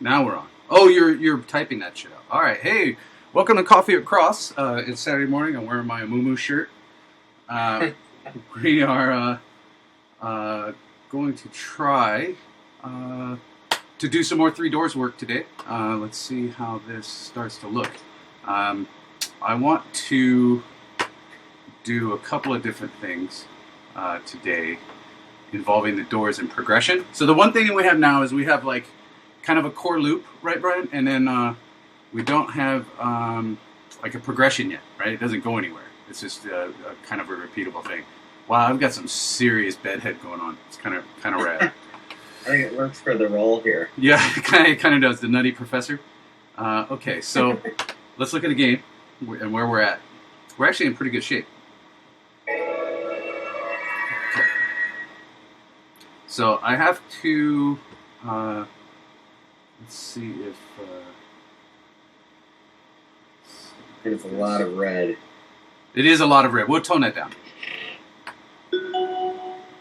Now we're on. Oh, you're typing that shit out. All right. Hey, welcome to Coffee at Cross. It's Saturday morning. I'm wearing my Mumu shirt. We are going to try to do some more Three Doors work today. Let's see how this starts to look. I want to do a couple of different things today involving the doors and progression. So the one thing that we have now is we have like kind of a core loop, right, Brian? And then we don't have like a progression yet, right? It doesn't go anywhere. It's just a kind of a repeatable thing. Wow, I've got some serious bedhead going on. It's kind of rad. I think it works for the role here. Yeah, it kind of does. The Nutty Professor. Okay, so let's look at the game and where we're at. We're actually in pretty good shape. Okay. So I have to. Let's see if. There's a lot of red. It is a lot of red. We'll tone that down.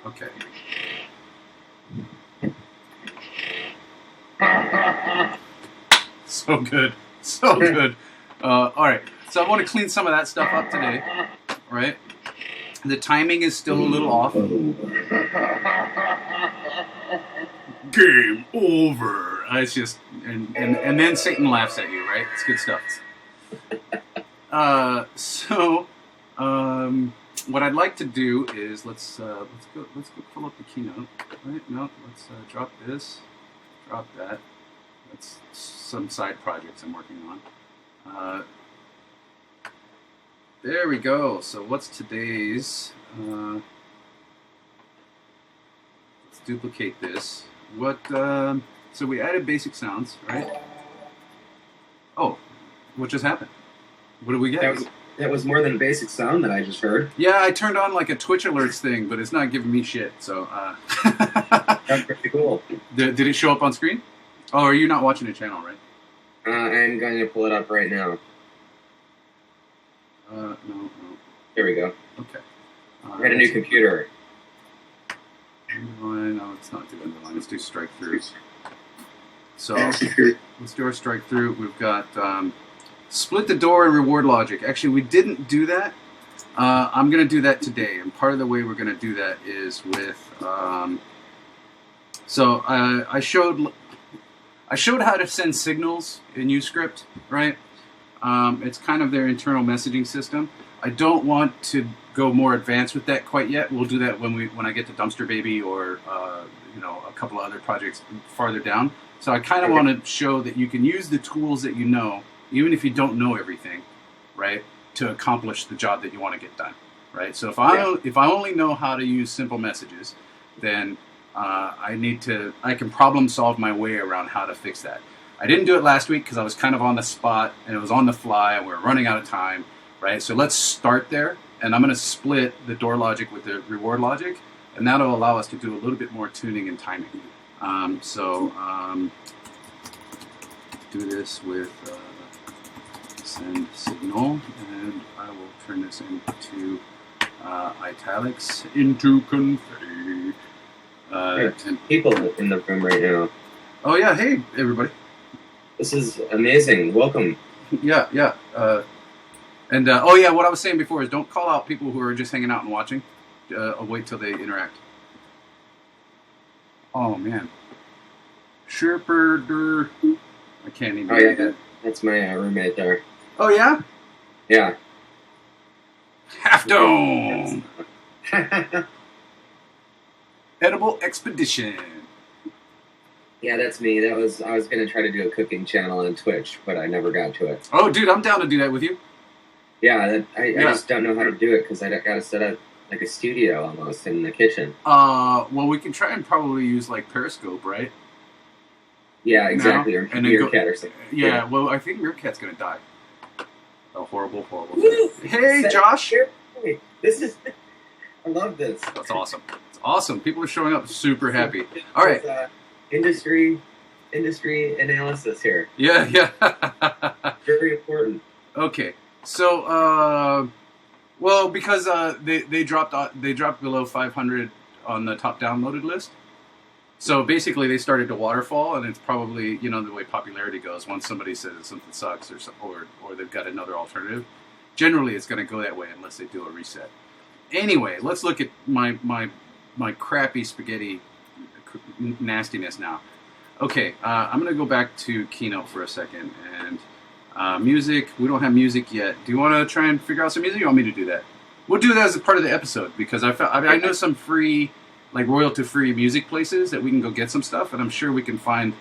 Okay. So good. So good. All right. So I want to clean some of that stuff up today. Right? The timing is still a little off. Game over. It's just, and then Satan laughs at you, right? It's good stuff. What I'd like to do is let's go pull up the keynote. Right? No, let's drop this, drop that. That's some side projects I'm working on. There we go. So what's today's? Let's duplicate this. What? So we added basic sounds, right? Oh, what just happened? What did we get? That was more than a basic sound that I just heard. Yeah, I turned on like a Twitch alerts thing, but it's not giving me shit. So that's pretty cool. Did it show up on screen? Oh, are you not watching the channel, right? I'm going to pull it up right now. No. Here we go. Okay. I got a new computer. Underline. No, it's not do underline. Let's do strike through. So let's do our strike through. We've got split the door and reward logic. Actually, we didn't do that. I'm going to do that today, and part of the way we're going to do that is with. So I showed how to send signals in UScript, right? It's kind of their internal messaging system. I don't want to go more advanced with that quite yet. We'll do that when I get to Dumpster Baby or a couple of other projects farther down. So I kind of want to show that you can use the tools that you know, even if you don't know everything, right, to accomplish the job that you want to get done, right? So if I only know how to use simple messages, then I can problem solve my way around how to fix that. I didn't do it last week because I was kind of on the spot and it was on the fly and we were running out of time, right? So let's start there, and I'm going to split the door logic with the reward logic, and that'll allow us to do a little bit more tuning and timing. Do this with send signal, and I will turn this into italics, into confetti. People in the room right now. Oh yeah, hey everybody. This is amazing. Welcome. Yeah. Oh yeah, what I was saying before is don't call out people who are just hanging out and watching. Wait till they interact. Oh man. Sherperder. I can't even. Oh yeah, that's my roommate there. Oh yeah? Yeah. Half Dome. Edible Expedition. Yeah, that's me. I was gonna try to do a cooking channel on Twitch, but I never got to it. Oh, dude, I'm down to do that with you. Yeah, I just don't know how to do it because I gotta set up like a studio almost in the kitchen. Well, we can try and probably use like Periscope, right? Yeah, exactly. Or Meerkat or something. Yeah, well, I think Meerkat's gonna die. A horrible. Hey, Josh. This is. I love this. That's awesome. It's awesome. People are showing up super happy. All right. Industry analysis here. Yeah. Very important. Okay. So, well, because they dropped below 500 on the top downloaded list. So basically, they started to waterfall, and it's probably, you know, the way popularity goes. Once somebody says something sucks, or they've got another alternative, generally it's going to go that way unless they do a reset. Anyway, let's look at my crappy spaghetti nastiness now. Okay, I'm going to go back to Keynote for a second, and music. We don't have music yet. Do you want to try and figure out some music? Or you want me to do that? We'll do that as a part of the episode because I know some free, like royalty-free music places that we can go get some stuff, and I'm sure we can find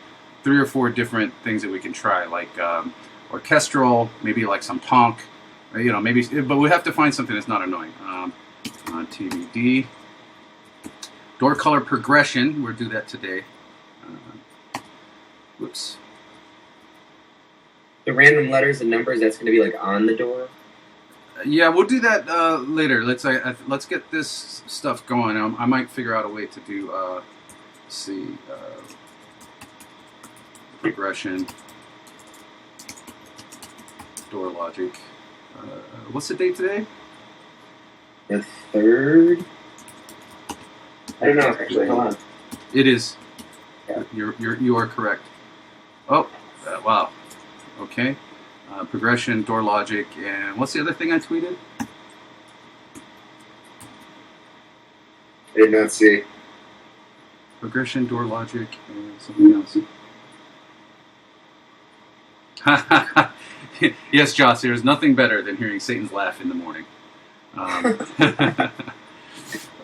3 or 4 different things that we can try, like orchestral, maybe like some punk, or, you know, maybe. But we have to find something that's not annoying. TBD. Door color progression. We'll do that today. Whoops. The random letters and numbers, that's going to be like on the door? Yeah, we'll do that later. Let's get this stuff going. I might figure out a way to do, let's see, progression, door logic. What's the date today? The 3rd? I don't know, actually. Hold on. It is. Yeah. You are correct. Oh, wow. Okay. Progression, door logic, and what's the other thing I tweeted? I did not see. Progression, door logic, and something else. Yes, Joss, there's nothing better than hearing Satan's laugh in the morning.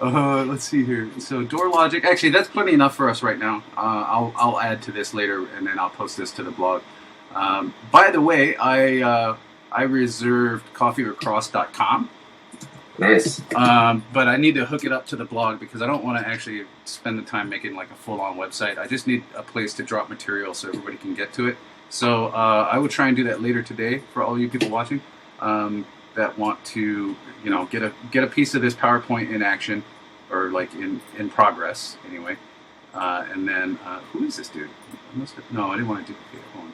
Let's see here. So door logic, actually, that's plenty enough for us right now. I'll add to this later, and then I'll post this to the blog. By the way, I reserved coffeeorcross.com. Nice. But I need to hook it up to the blog because I don't want to actually spend the time making like a full-on website. I just need a place to drop material so everybody can get to it. So I will try and do that later today for all you people watching that want to, you know, get a piece of this PowerPoint in action, or like in progress anyway. And then who is this dude? No, I didn't want to duplicate it. Hold on.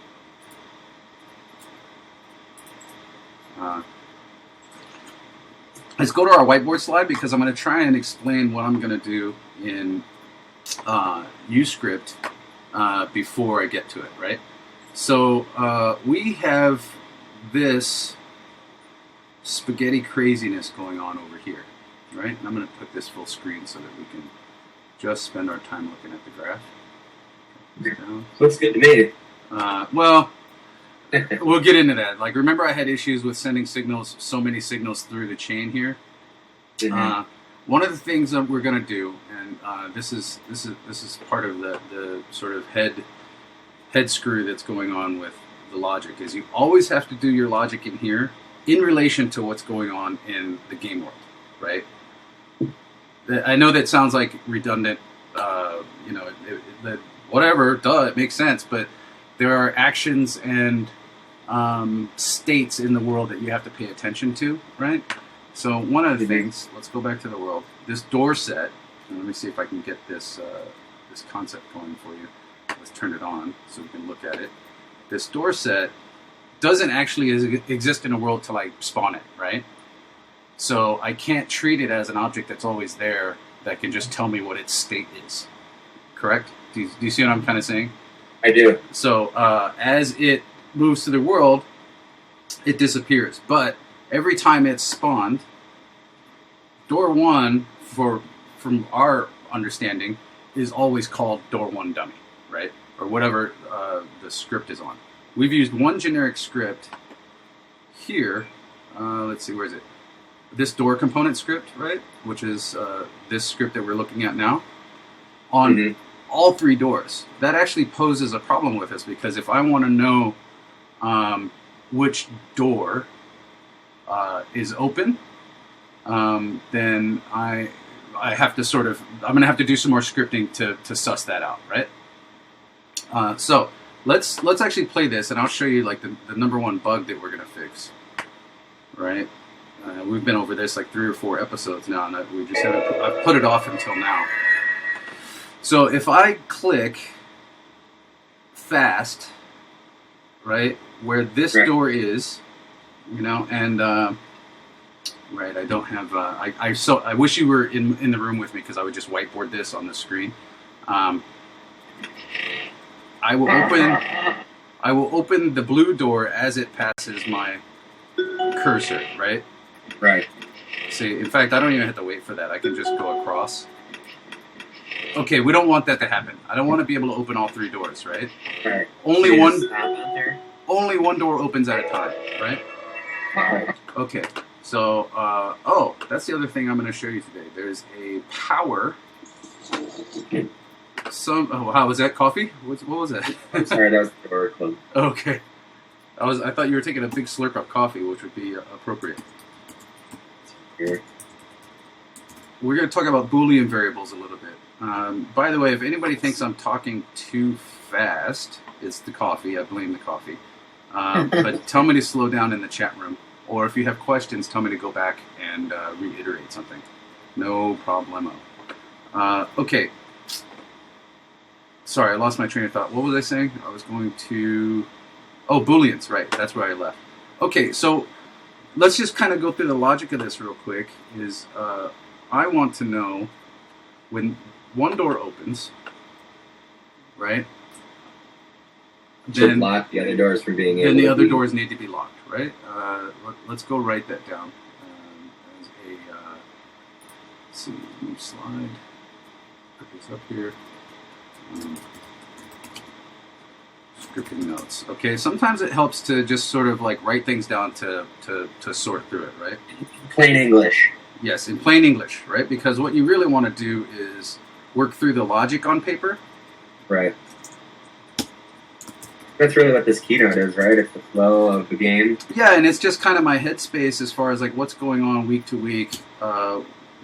Let's go to our whiteboard slide because I'm going to try and explain what I'm going to do in UScript before I get to it, right? So we have this spaghetti craziness going on over here, right? And I'm going to put this full screen so that we can just spend our time looking at the graph. Looks good to me. Well, we'll get into that. Like, remember I had issues with sending signals, so many signals through the chain here. Mm-hmm. One of the things that we're going to do, and this is part of the sort of head screw that's going on with the logic, is you always have to do your logic in here in relation to what's going on in the game world, right? I know that sounds like redundant, you know, whatever, duh, it makes sense, but there are actions and states in the world that you have to pay attention to, right? So one of the things, let's go back to the world, this door set, and let me see if I can get this this concept going for you. Let's turn it on so we can look at it. This door set doesn't actually exist in a world till I spawn it, right? So I can't treat it as an object that's always there that can just tell me what its state is. Correct? Do you see what I'm kind of saying? I do. So as it moves to the world, it disappears. But every time it's spawned, door 1, from our understanding, is always called door 1 dummy, right? Or whatever the script is on. We've used one generic script here. Let's see, where is it? This door component script, right? Which is this script that we're looking at now. On all 3 doors. That actually poses a problem with us because if I want to know which door is open, then I have to sort of, I'm going to have to do some more scripting to suss that out, right? So let's actually play this, and I'll show you like the number 1 bug that we're going to fix, right? We've been over this like 3 or 4 episodes now, and we just haven't. I've put it off until now. So if I click fast, right, where this door is, you know, and right, I don't have. I wish you were in the room with me because I would just whiteboard this on the screen. I will open the blue door as it passes my cursor, right? Right. See, in fact, I don't even have to wait for that. I can just go across. Okay, we don't want that to happen. I don't want to be able to open all 3 doors, right? Right. Only one. Stop out there. Only one door opens at a time, right? Right. Okay. So, oh, that's the other thing I'm going to show you today. There's a power. Oh, wow, was that coffee? What was that? I'm sorry, that was the door club. Okay. I thought you were taking a big slurp of coffee, which would be appropriate. Here. We're going to talk about Boolean variables a little bit. By the way, if anybody thinks I'm talking too fast, it's the coffee. I blame the coffee. But tell me to slow down in the chat room. Or if you have questions, tell me to go back and reiterate something. No problemo. Okay. Sorry, I lost my train of thought. What was I saying? I was going to... Oh, Booleans, right. That's where I left. Okay, so let's just kind of go through the logic of this real quick. I want to know when one door opens, right? Should lock the other doors from being able then the to other be- doors need to be locked, right? Let's go write that down as a. Let's see, new slide. Put this up here. Scripting notes. Okay, sometimes it helps to just sort of like write things down to sort through it, right? Plain English. Yes, in plain English, right? Because what you really want to do is work through the logic on paper. Right. That's really what this keynote is, right? It's the flow of the game. Yeah, and it's just kind of my headspace as far as like what's going on week to week,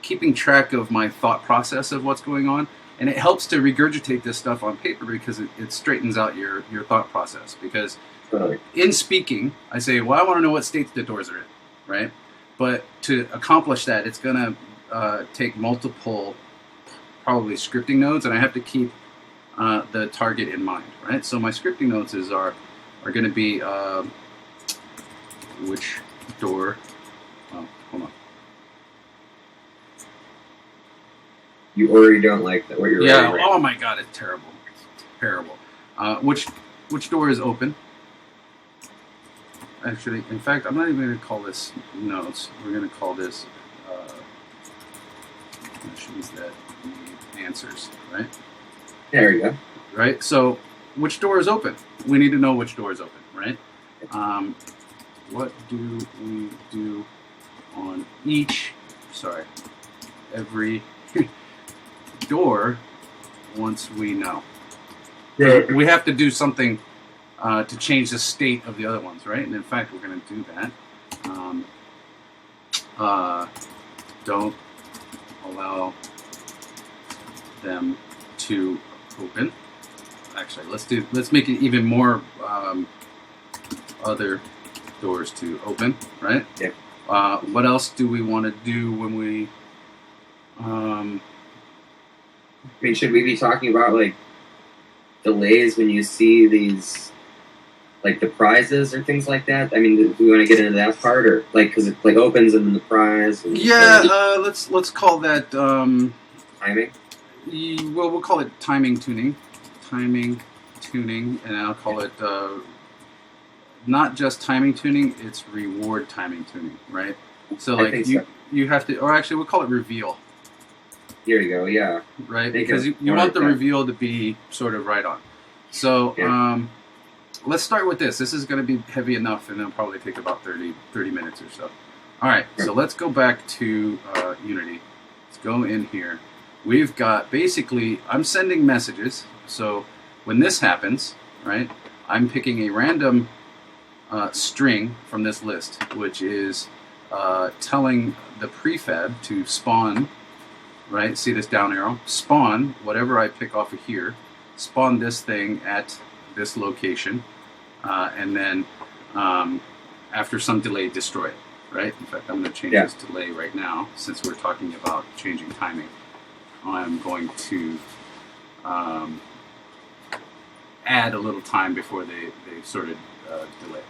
keeping track of my thought process of what's going on. And it helps to regurgitate this stuff on paper because it straightens out your thought process. Because Totally. in speaking, I say, well, I want to know what states the doors are in, right? But to accomplish that, it's going to take multiple, probably scripting nodes, and I have to keep the target in mind, right? So my scripting notes are going to be which door. Oh, hold on. You already don't like that. What you're Yeah. writing right Oh my God, it's terrible. It's terrible. Which door is open? Actually, in fact, I'm not even going to call this notes. We're going to call this questions that need answers, right? There you go. Right. So, which door is open? We need to know which door is open, right? What do we do on every door once we know? Right. We have to do something to change the state of the other ones, right? And in fact, we're going to do that. Don't allow them to open. Actually, let's make it even more other doors to open, right? Yeah. What else do we want to do when we? I mean, should we be talking about like delays when you see these, like the prizes or things like that? I mean, do we want to get into that part, or like because it like opens and then the prize? And, Yeah, let's call that timing. Well, we'll call it timing tuning, and I'll call it not just timing tuning; it's reward timing tuning, right? So I like think you have to, or actually we'll call it reveal, Here you go. Yeah. right? Make Because it you more want the like that. reveal to be sort of right on. So Yeah. let's start with this. This is going to be heavy enough, and it'll probably take about 30 minutes or so. All right, so let's go back to Unity. Let's go in here. We've got, basically, I'm sending messages. So when this happens, right, I'm picking a random string from this list, which is telling the prefab to spawn, right, see this down arrow? Spawn whatever I pick off of here, spawn this thing at this location, and then after some delay, destroy it, right? In fact, I'm going to change this delay right now, since we're talking about changing timing. I'm going to add a little time before they sort of delay.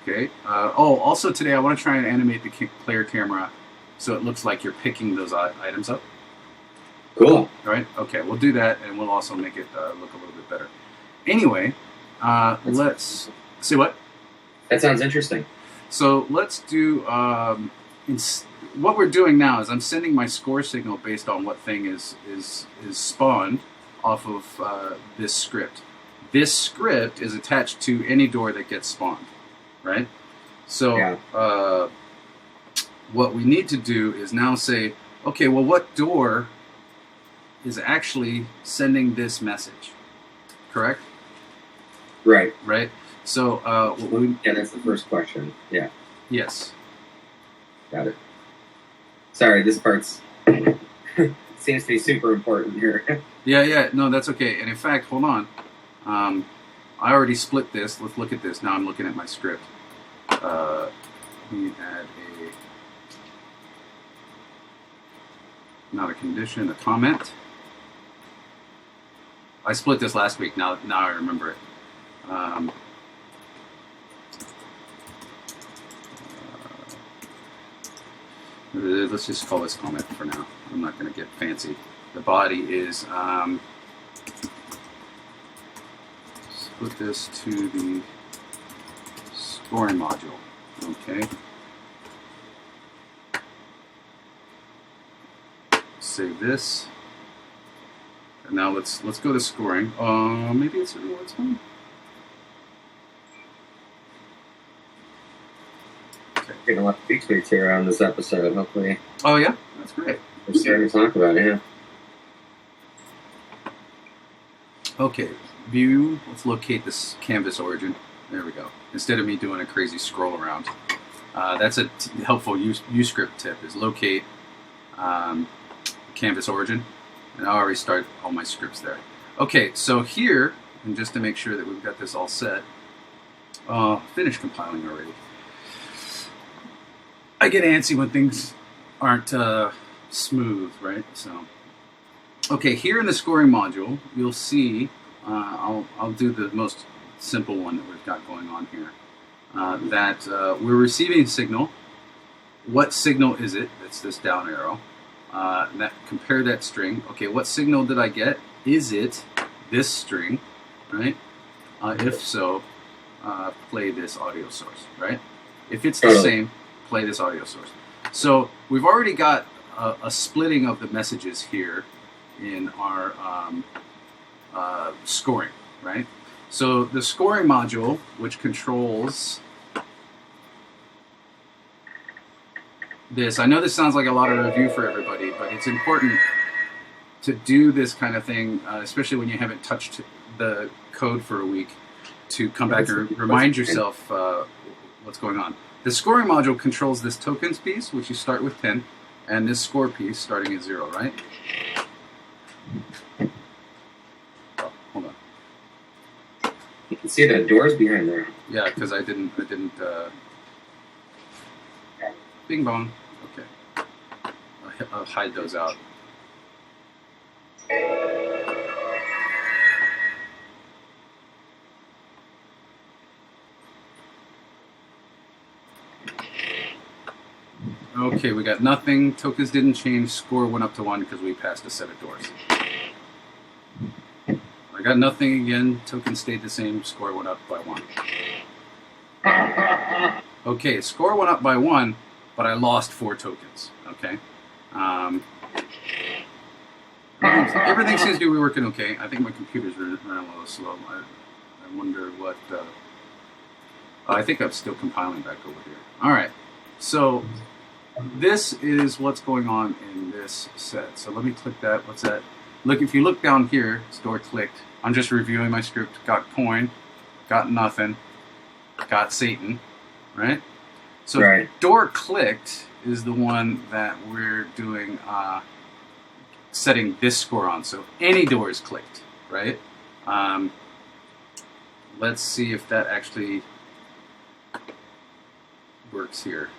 Okay. Also today I want to try and animate the player camera so it looks like you're picking those items up. Cool. Right? Okay, we'll do that, and we'll also make it look a little bit better. Anyway, let's see what. That sounds interesting. So let's do. What we're doing now is I'm sending my score signal based on what thing is spawned off of this script. This script is attached to any door that gets spawned, right? So what we need to do is now say, okay, well, what door is actually sending this message? Correct? Right. Right. So that's the first question. Yeah. Yes. Got it. Sorry, this part's seems to be super important here. Yeah. No, that's okay. And in fact, hold on. I already split this. Let's look at this. Now I'm looking at my script. Let me add not a condition, a comment. I split this last week. Now I remember it. Let's just call this comment for now. I'm not going to get fancy. The body is split this to the scoring module. Okay. Save this. And now let's go to scoring. Maybe it's fine. Getting a lot of feet tweets here on this episode, hopefully. Oh yeah? That's great. We're starting to talk about it, yeah. Okay, view, let's locate this canvas origin. There we go. Instead of me doing a crazy scroll around. That's a helpful Uscript tip, is locate canvas origin. And I already started all my scripts there. Okay, so here, and just to make sure that we've got this all set, finished compiling already. I get antsy when things aren't smooth, right? So, okay, here in the scoring module, you'll see, I'll do the most simple one that we've got going on here, that we're receiving a signal. What signal is it? That's this down arrow. Compare that string. Okay, what signal did I get? Is it this string, right? If so, play this audio source, right? If it's the same, play this audio source. So we've already got a splitting of the messages here in our scoring, right? So the scoring module, which controls this, I know this sounds like a lot of review for everybody, but it's important to do this kind of thing, especially when you haven't touched the code for a week, to come back and remind yourself what's going on. The scoring module controls this tokens piece, which you start with 10, and this score piece starting at 0, right? Oh, hold on. You can see the doors behind there. Yeah, because I didn't. Bing bong. Okay. I'll hide those out. Okay, we got nothing. Tokens didn't change. Score went up to 1 because we passed a set of doors. I got nothing again. Tokens stayed the same. Score went up by 1. Okay, score went up by 1, but I lost 4 tokens. Okay. Everything seems to be working okay. I think my computer's running a little slow. I wonder what... I think I'm still compiling back over here. All right. So... this is what's going on in this set. So let me click that. What's that? Look, if you look down here, store clicked. I'm just reviewing my script. Got coin, got nothing, got Satan, right? So right. Door clicked is the one that we're doing, setting this score on. So any door is clicked, right? Let's see if that actually works here.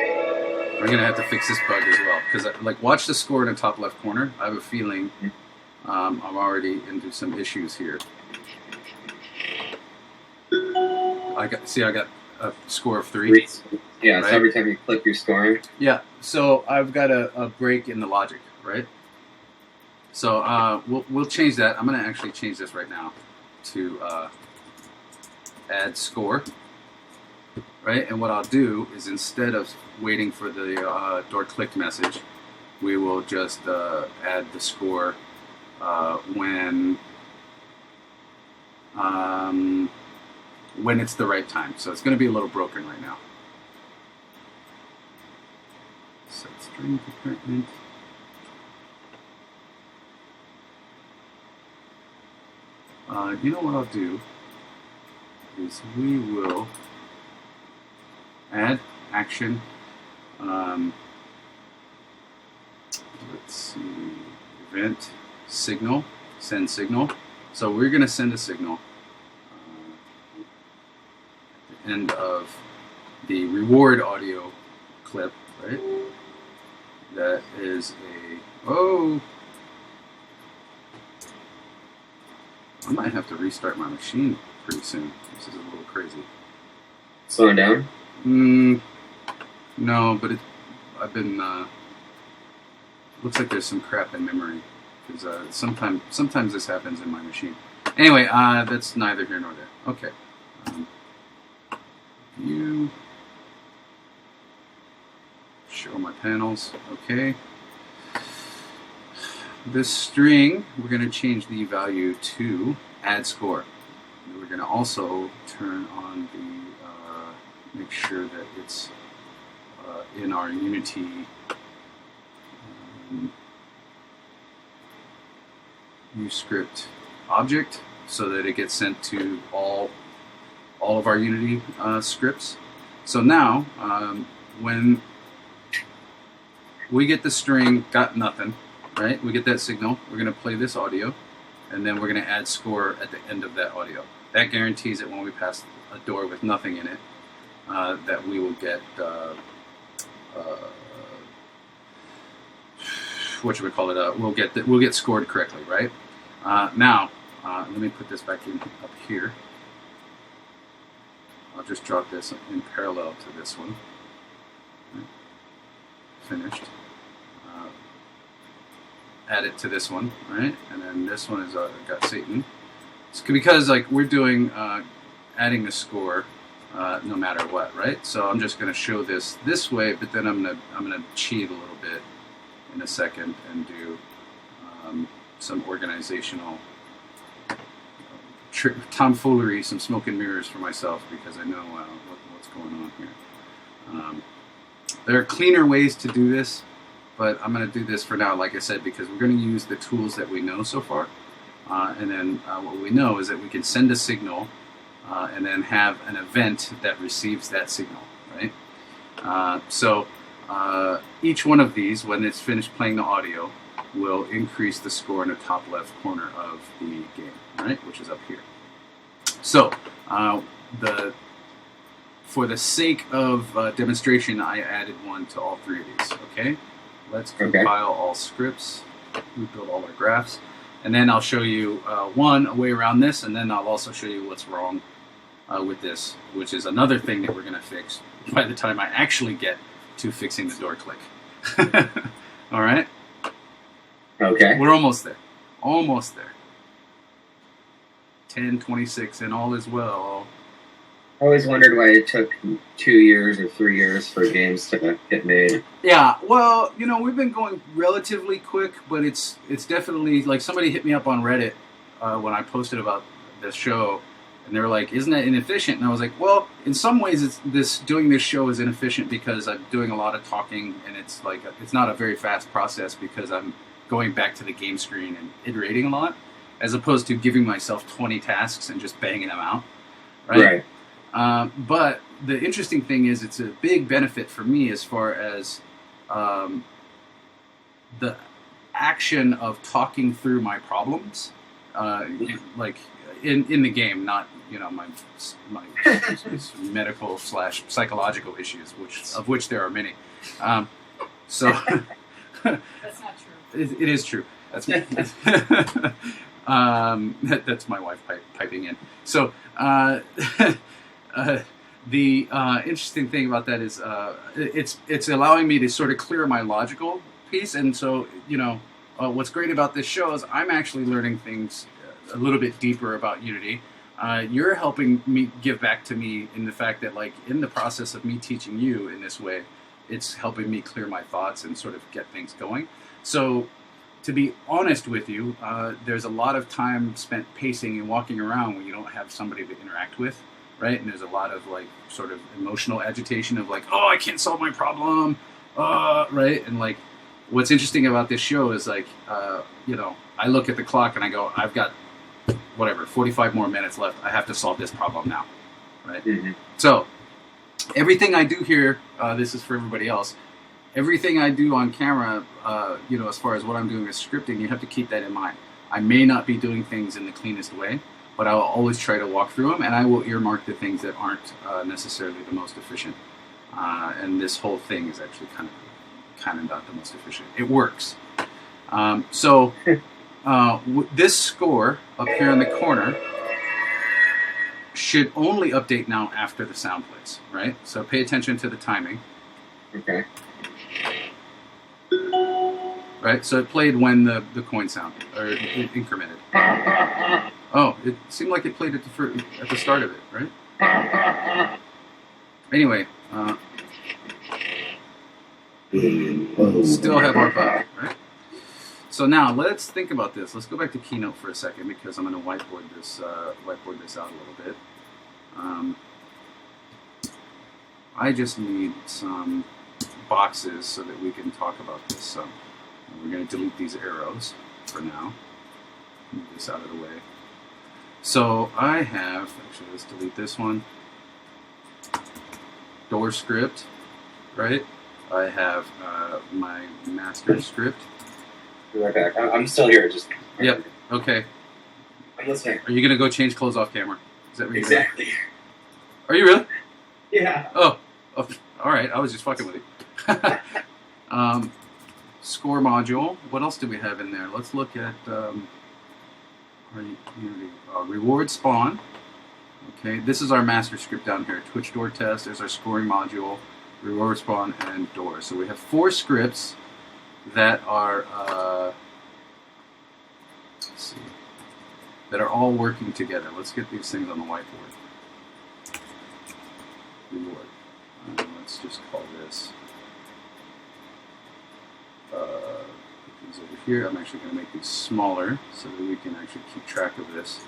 We're going to have to fix this bug as well, because like, watch the score in the top left corner. I have a feeling I'm already into some issues here. I got a score of 3. Yeah, right? So every time you click, you're scoring. Yeah, so I've got a break in the logic, right? So we'll change that. I'm going to actually change this right now to add score. Right, and what I'll do is instead of waiting for the door clicked message, we will just add the score when it's the right time. So it's going to be a little broken right now. Set string compartment. You know what I'll do is we will add action. Let's see, event signal, send signal. So we're going to send a signal at the end of the reward audio clip, right? That is I might have to restart my machine pretty soon. This is a little crazy. Slowing down? No, but I've been. Looks like there's some crap in memory because sometimes this happens in my machine. Anyway, that's neither here nor there. Okay. View. Show my panels. Okay. This string, we're going to change the value to add score. We're going to also turn on the, make sure that it's in our Unity UScript object so that it gets sent to all of our Unity scripts. So now, when we get the string, got nothing, right? We get that signal, we're going to play this audio, and then we're going to add score at the end of that audio. That guarantees that when we pass a door with nothing in it, that we will get we'll get scored correctly, right? Now, let me put this back in up here. I'll just drop this in parallel to this one. Right. Finished. Add it to this one, right? And then this one is got Satan. It's because like we're doing adding the score no matter what, right? So I'm just going to show this way, but then I'm gonna cheat a little bit in a second and do some organizational tomfoolery, some smoke and mirrors for myself because I know what's going on here. There are cleaner ways to do this, but I'm going to do this for now, like I said, because we're going to use the tools that we know so far. And then what we know is that we can send a signal and then have an event that receives that signal, right? So each one of these, when it's finished playing the audio, will increase the score in the top left corner of the game, right? Which is up here. So for the sake of demonstration, I added one to all three of these, okay? Let's compile all scripts, rebuild all our graphs, and then I'll show you a way around this, and then I'll also show you what's wrong with this, which is another thing that we're going to fix by the time I actually get to fixing the door click. All right? Okay. We're almost there. Almost there. 10:26 and all is well. I always wondered why it took 2 years or 3 years for games to get made. Yeah, well, we've been going relatively quick, but it's definitely, like, somebody hit me up on Reddit when I posted about this show, and they were like, isn't that inefficient? And I was like, well, in some ways doing this show is inefficient because I'm doing a lot of talking, and it's like it's not a very fast process because I'm going back to the game screen and iterating a lot, as opposed to giving myself 20 tasks and just banging them out, right? But the interesting thing is it's a big benefit for me as far as the action of talking through my problems, like in the game, not my medical / psychological issues, of which there are many. So That's not true. It is true. That's that's my wife piping in. So. The interesting thing about that is it's allowing me to sort of clear my logical piece, and so what's great about this show is I'm actually learning things a little bit deeper about Unity. You're helping me give back to me in the fact that, like, in the process of me teaching you in this way, it's helping me clear my thoughts and sort of get things going. So, to be honest with you, there's a lot of time spent pacing and walking around when you don't have somebody to interact with, right? And there's a lot of, like, sort of emotional agitation of, like, oh, I can't solve my problem, right? And, like, what's interesting about this show is, like, I look at the clock and I go, I've got, 45 more minutes left. I have to solve this problem now, right? Mm-hmm. So, everything I do here, this is for everybody else, everything I do on camera, as far as what I'm doing with scripting, you have to keep that in mind. I may not be doing things in the cleanest way, but I will always try to walk through them, and I will earmark the things that aren't necessarily the most efficient. And this whole thing is actually kind of not the most efficient. It works. This score up here in the corner should only update now after the sound plays, right? So pay attention to the timing. Okay. Right, so it played when the coin sounded, or it incremented. Oh, it seemed like it played at the start of it, right? Anyway, still have our button, right? So now let's think about this. Let's go back to Keynote for a second because I'm going to whiteboard this out a little bit. I just need some boxes so that we can talk about this. So we're going to delete these arrows for now. Move this out of the way. So I have, actually let's delete this one. Door script, right? I have my master script. Be right back. I'm still here. Just Yep. Okay. I'm listening. Are you going to go change clothes off camera? Is that what you're Exactly. doing? Are you really? Yeah. Oh, all right. I was just fucking with you. Score module. What else do we have in there? Let's look at reward spawn. Okay, this is our master script down here. Twitch door test. There's our scoring module, reward spawn, and door. So we have 4 scripts that are that are all working together. Let's get these things on the whiteboard. Reward. Let's just call this. Put these over here. I'm actually going to make these smaller so that we can actually keep track of this.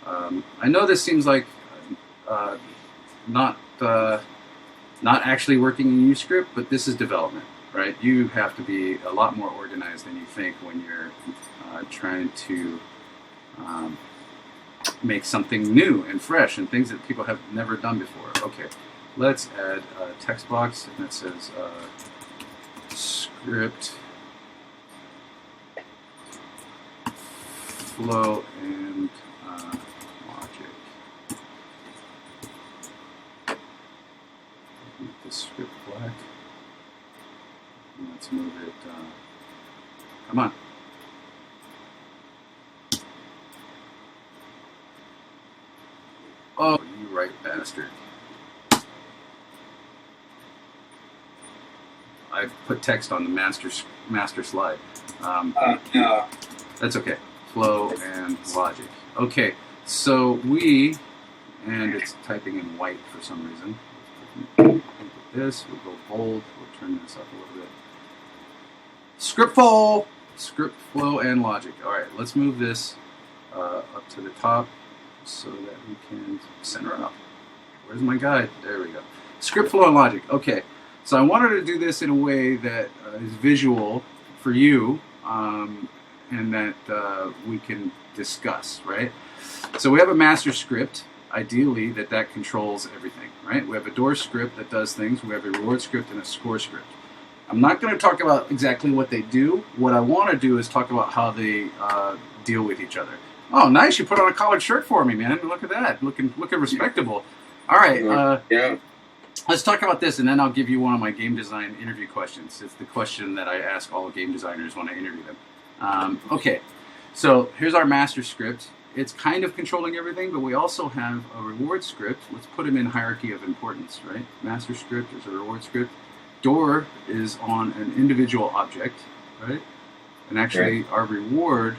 I know this seems like not actually working in UScript, but this is development, right? You have to be a lot more organized than you think when you're trying to make something new and fresh and things that people have never done before. Okay, let's add a text box and that says script flow and logic. Make this script black. And let's move it. Come on. Oh, you right bastard. I put text on the master slide. No. That's okay. Flow and logic. Okay, so and it's typing in white for some reason. Look at this, we'll go bold, we'll turn this up a little bit. Script flow and logic. All right, let's move this up to the top so that we can center it up. Where's my guide? There we go. Script flow and logic. Okay, so I wanted to do this in a way that is visual for you and that we can discuss, right? So we have a master script, ideally, that controls everything, right? We have a door script that does things. We have a reward script and a score script. I'm not going to talk about exactly what they do. What I want to do is talk about how they deal with each other. Oh, nice! You put on a collared shirt for me, man. Look at that, looking respectable. All right, Yeah. let's talk about this, and then I'll give you one of my game design interview questions. It's the question that I ask all game designers when I interview them. Okay, so here's our master script. It's kind of controlling everything, but we also have a reward script. Let's put them in hierarchy of importance, right? Master script is a reward script. Door is on an individual object, right? And actually, our reward,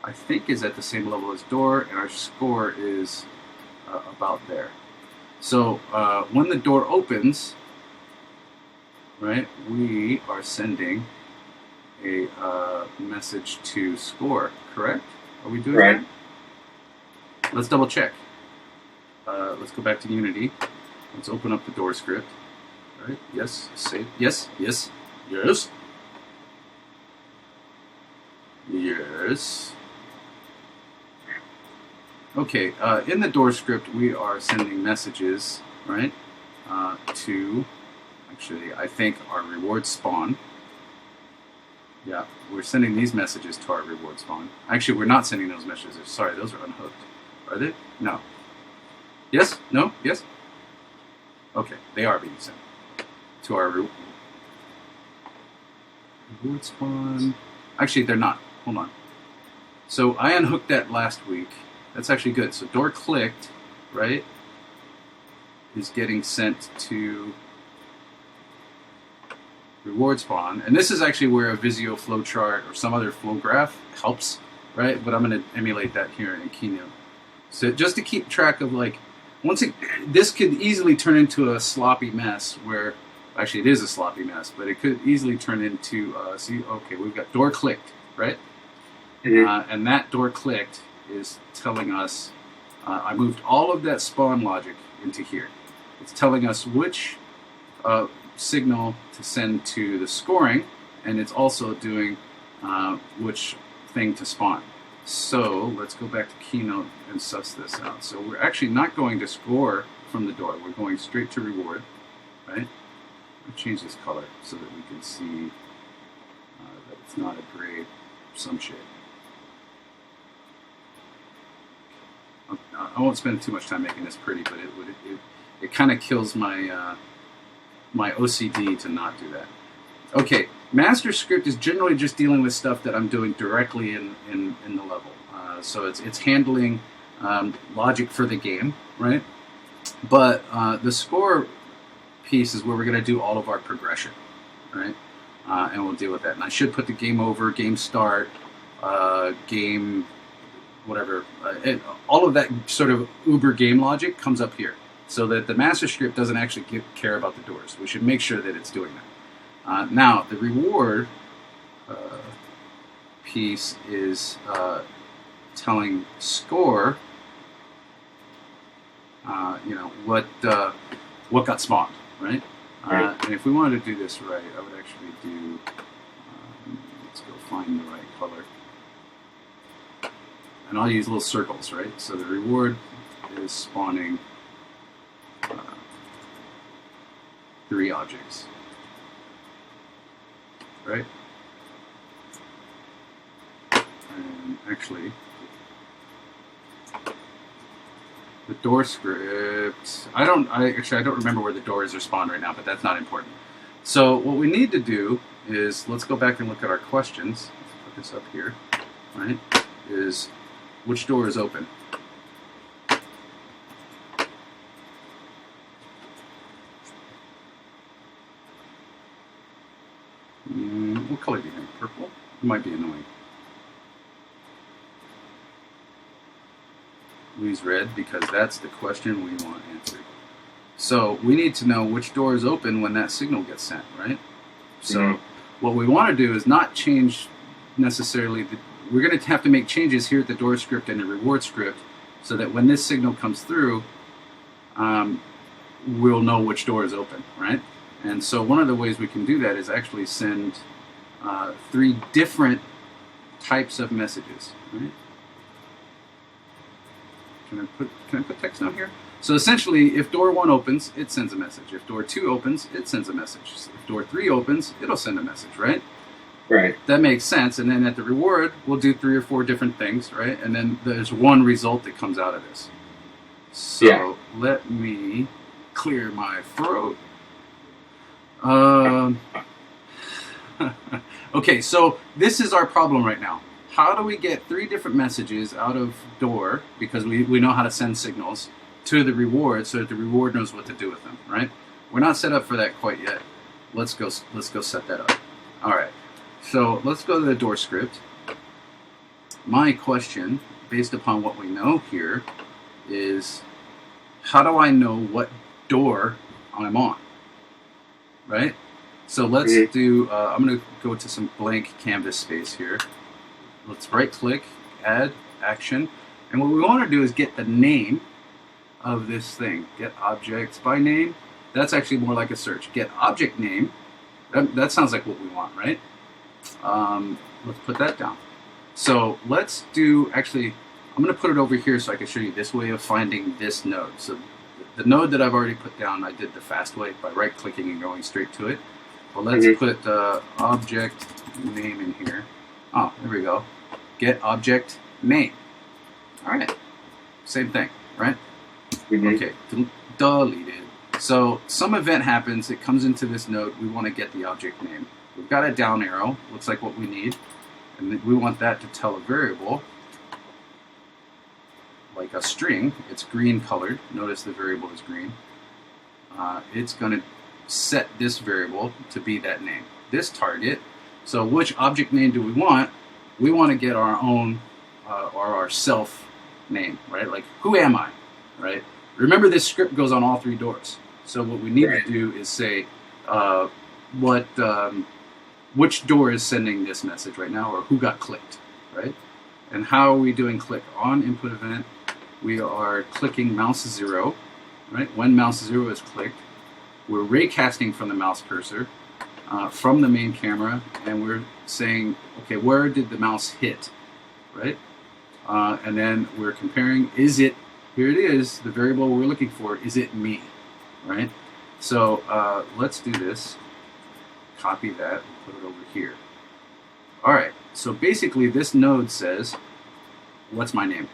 I think, is at the same level as door, and our score is about there. So when the door opens, right, we are sending a message to score, correct? Are we doing that? Let's double check. Let's go back to Unity. Let's open up the door script. All right, yes, save, yes, yes, yes. Yes. Okay, in the door script, we are sending messages, right, to, actually, I think our reward spawn. Yeah, we're sending these messages to our reward spawn. Actually, we're not sending those messages. Sorry, those are unhooked. Are they? No. Yes? No? Yes? Okay, they are being sent to our reward spawn. Actually, they're not. Hold on. So I unhooked that last week. That's actually good. So door clicked, right, is getting sent to reward spawn. And this is actually where a Visio flowchart or some other flow graph helps, right? But I'm going to emulate that here in Keynote. So just to keep track of, like, this could easily turn into a sloppy mess where, actually it is a sloppy mess, but it could easily turn into, okay, we've got door clicked, right? Mm-hmm. And that door clicked is telling us, I moved all of that spawn logic into here. It's telling us which signal to send to the scoring, and it's also doing which thing to spawn. So let's go back to Keynote and suss this out. So we're actually not going to score from the door. We're going straight to reward, right? I'll change this color so that we can see that it's not a gray some shade. I won't spend too much time making this pretty, but it kind of kills my my OCD to not do that. Okay, master script is generally just dealing with stuff that I'm doing directly in the level. So it's handling logic for the game, right? But the score piece is where we're going to do all of our progression, right? And we'll deal with that. And I should put the game over, game start, game whatever, all of that sort of uber game logic comes up here, so that the master script doesn't actually care about the doors. We should make sure that it's doing that. Now, the reward piece is telling score, what got spawned, right? And if we wanted to do this right, I would actually do, let's go find the right color. And I'll use little circles, right? So the reward is spawning 3 objects, right? And actually, the door script, I don't remember where the doors are spawned right now, but that's not important. So what we need to do is, let's go back and look at our questions. Let's put this up here, right? Is which door is open? What color do you think? Purple? It might be annoying. We use red because that's the question we want answered. So we need to know which door is open when that signal gets sent, right? So what we want to do is not change necessarily we're going to have to make changes here at the door script and the reward script so that when this signal comes through, we'll know which door is open, right? And so one of the ways we can do that is actually send 3 different types of messages, right? Can I put text down here? So essentially, if door 1 opens, it sends a message. If door 2 opens, it sends a message. If door 3 opens, it'll send a message, right? Right. That makes sense. And then at the reward, we'll do 3 or 4 different things, right? And then there's one result that comes out of this. So let me clear my throat. Okay, so this is our problem right now. How do we get 3 different messages out of door, because we know how to send signals, to the reward so that the reward knows what to do with them, right? We're not set up for that quite yet. Let's go set that up. All right. So let's go to the door script. My question, based upon what we know here, is how do I know what door I'm on? Right? So let's do, I'm going to go to some blank canvas space here. Let's right click, add, action. And what we want to do is get the name of this thing. Get objects by name. That's actually more like a search. Get object name. That sounds like what we want, right? Let's put that down. So let's do, actually, I'm going to put it over here so I can show you this way of finding this node. So the node that I've already put down, I did the fast way by right clicking and going straight to it. Well, let's put object name in here. Oh, there we go. Get object name. All right. Same thing, right? Okay. Deleted. So some event happens. It comes into this node. We want to get the object name. We've got a down arrow. Looks like what we need. And we want that to tell a variable, like a string. It's green colored. Notice the variable is green. It's going to set this variable to be that name. This target. So which object name do we want? We want to get our own or our self name, right? Like, who am I, right? Remember, this script goes on all three doors. So what we need to do is say which door is sending this message right now, or who got clicked, right? And how are we doing click? On input event, we are clicking mouse 0, right? When mouse 0 is clicked, we're raycasting from the mouse cursor, from the main camera, and we're saying, okay, where did the mouse hit, right? And then we're comparing, is it, here it is, the variable we're looking for, is it me, right? So let's do this. Copy that and put it over here. All right, so basically this node says, what's my name?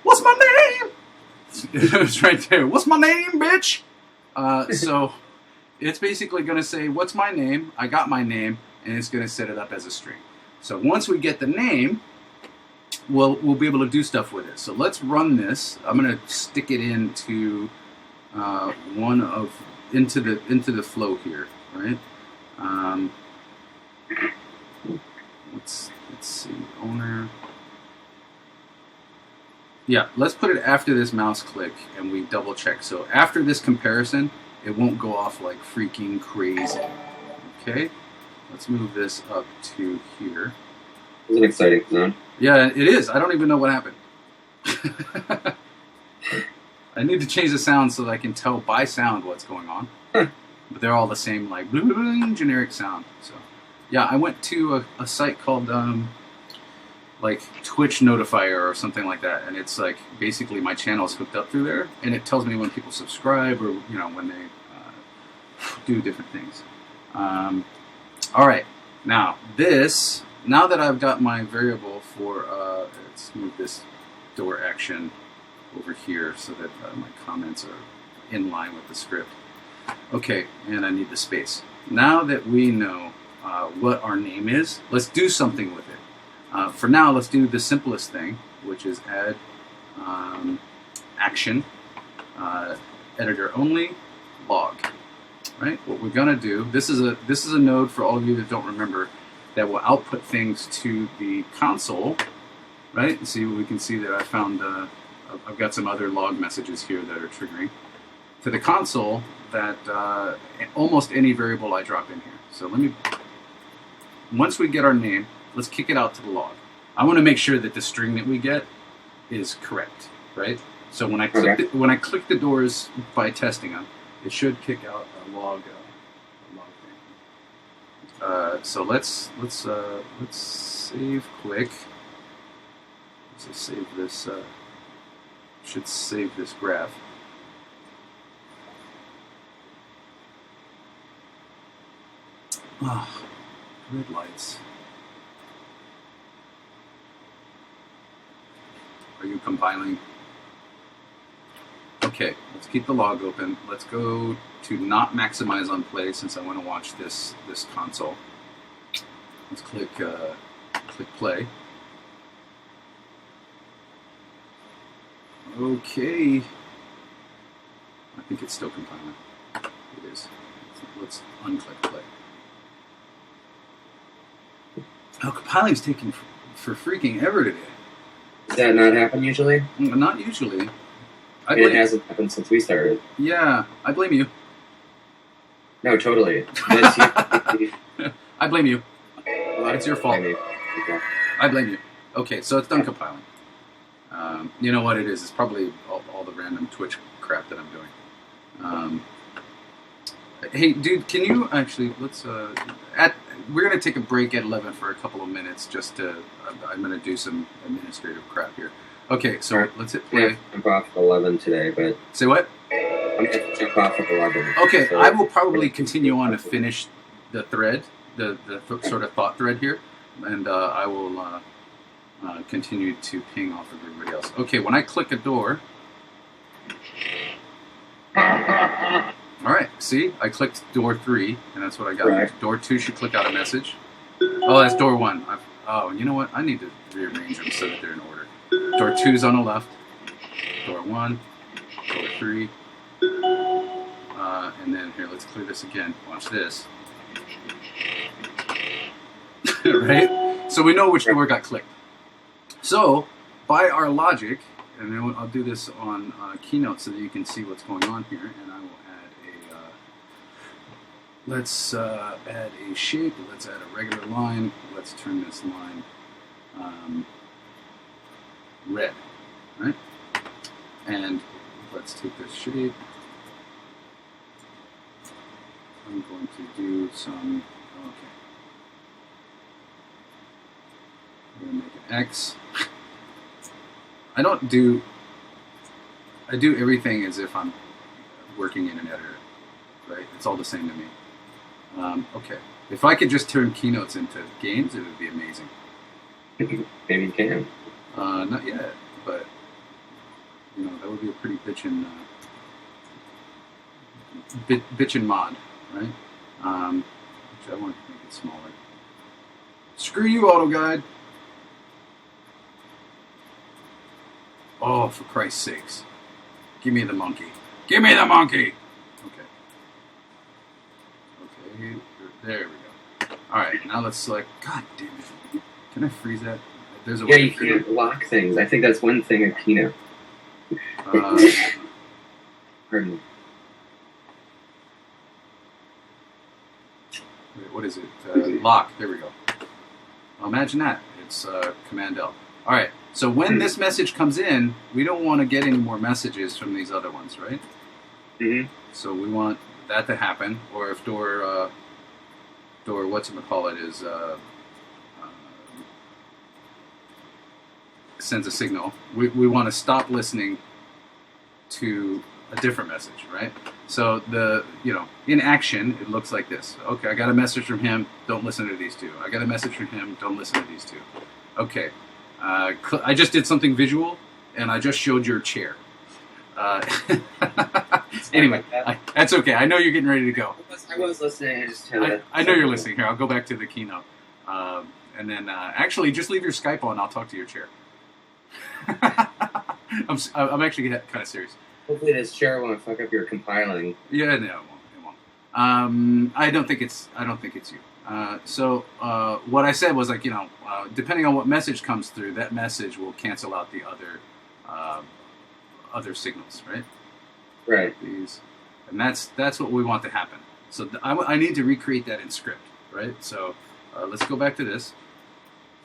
What's my name? It's right there. What's my name, bitch? So it's basically going to say, what's my name? I got my name, and it's going to set it up as a string. So once we get the name, we'll be able to do stuff with it. So let's run this. I'm going to stick it into into the flow here, right? Let's see, owner. Yeah, let's put it after this mouse click and we double check. So after this comparison, it won't go off like freaking crazy. Okay, let's move this up to here. It's an exciting sound. Yeah, it is. I don't even know what happened. I need to change the sound so that I can tell by sound what's going on. But they're all the same, like generic sound. So, yeah, I went to a site called like Twitch Notifier or something like that, and it's like basically my channel is hooked up through there, and it tells me when people subscribe or when they do different things. All right, now that I've got my variable for let's move this door action over here so that my comments are in line with the script. Okay, and I need the space. Now that we know what our name is, let's do something with it. For now, let's do the simplest thing, which is add action, editor only, log. Right? What we're gonna do, this is a node for all of you that don't remember, that will output things to the console. Right? And see, we can see that I found I've got some other log messages here that are triggering to the console that almost any variable I drop in here. So once we get our name, let's kick it out to the log. I want to make sure that the string that we get is correct, right? So when I click the doors by testing them, it should kick out a log thing. So let's save quick. Let's save this. Should save this graph. Ah, red lights. Are you compiling? Okay, let's keep the log open. Let's go to not maximize on play since I want to watch this console. Let's click play. Okay. I think it's still compiling. It is. Let's unclick play. Oh, compiling's taking for freaking ever today. Does that not happen usually? Not usually. It hasn't happened since we started. Yeah, I blame you. No, totally. That's you. I blame you. It's your fault. Okay. I blame you. Okay, so it's done compiling. You know what it is? It's probably all the random Twitch crap that I'm doing. Hey, dude, can you actually we're gonna take a break at 11 for a couple of minutes. I'm gonna do some administrative crap here. Okay, so Right. let's hit play. I'm jump off at 11 today, but Say what? I'm going to jump off at 11. Okay, So- I will probably continue on to finish the thread, the sort of thought thread here, and I will continue to ping off of everybody else. Okay, when I click a door, all right, see, I clicked door 3, and that's what I got. Right. Door 2 should click out a message. Oh, that's door 1. You know what? I need to rearrange them so that they're in order. Door 2's on the left. Door 1. Door 3. And then here, let's clear this again. Watch this. Right? So we know which door got clicked. So, by our logic, and then I'll do this on Keynote so that you can see what's going on here, and I will add let's add a shape, let's add a regular line, let's turn this line red, right? And let's take this shape. I'm going to do some, okay. I'm going to make an X. I do everything as if I'm working in an editor, right? It's all the same to me. Okay. If I could just turn keynotes into games, it would be amazing. Maybe you can. Not yet, but that would be a pretty bitchin' mod, right? Which I want to make it smaller. Screw you, AutoGuide. Oh, for Christ's sakes. Give me the monkey. Give me the monkey! Okay. Okay, there we go. Alright, now let's select... God damn it. Can I freeze that? There's a Yeah, way you to freeze can't lock things. I think that's one thing of Keynote. it. Pardon me. Wait, what is it? Lock. There we go. Well, imagine that. It's Command L. Alright, so when this message comes in, we don't want to get any more messages from these other ones, right? Mm-hmm. So we want that to happen, or if door whatchamacallit is sends a signal, we want to stop listening to a different message, right? So in action, it looks like this. Okay, I got a message from him, don't listen to these two. I got a message from him, don't listen to these two. Okay, I just did something visual, and I just showed your chair. Anyway, that's okay. I know you're getting ready to go. I was listening. I know you're listening. Here, I'll go back to the keynote. And then, actually, just leave your Skype on. I'll talk to your chair. I'm actually kind of serious. Hopefully this chair won't fuck up your compiling. Yeah, no, it won't. I don't think it's you. So what I said was depending on what message comes through, that message will cancel out the other signals, right? Right. These, and that's what we want to happen. So I need to recreate that in script, right? So let's go back to this.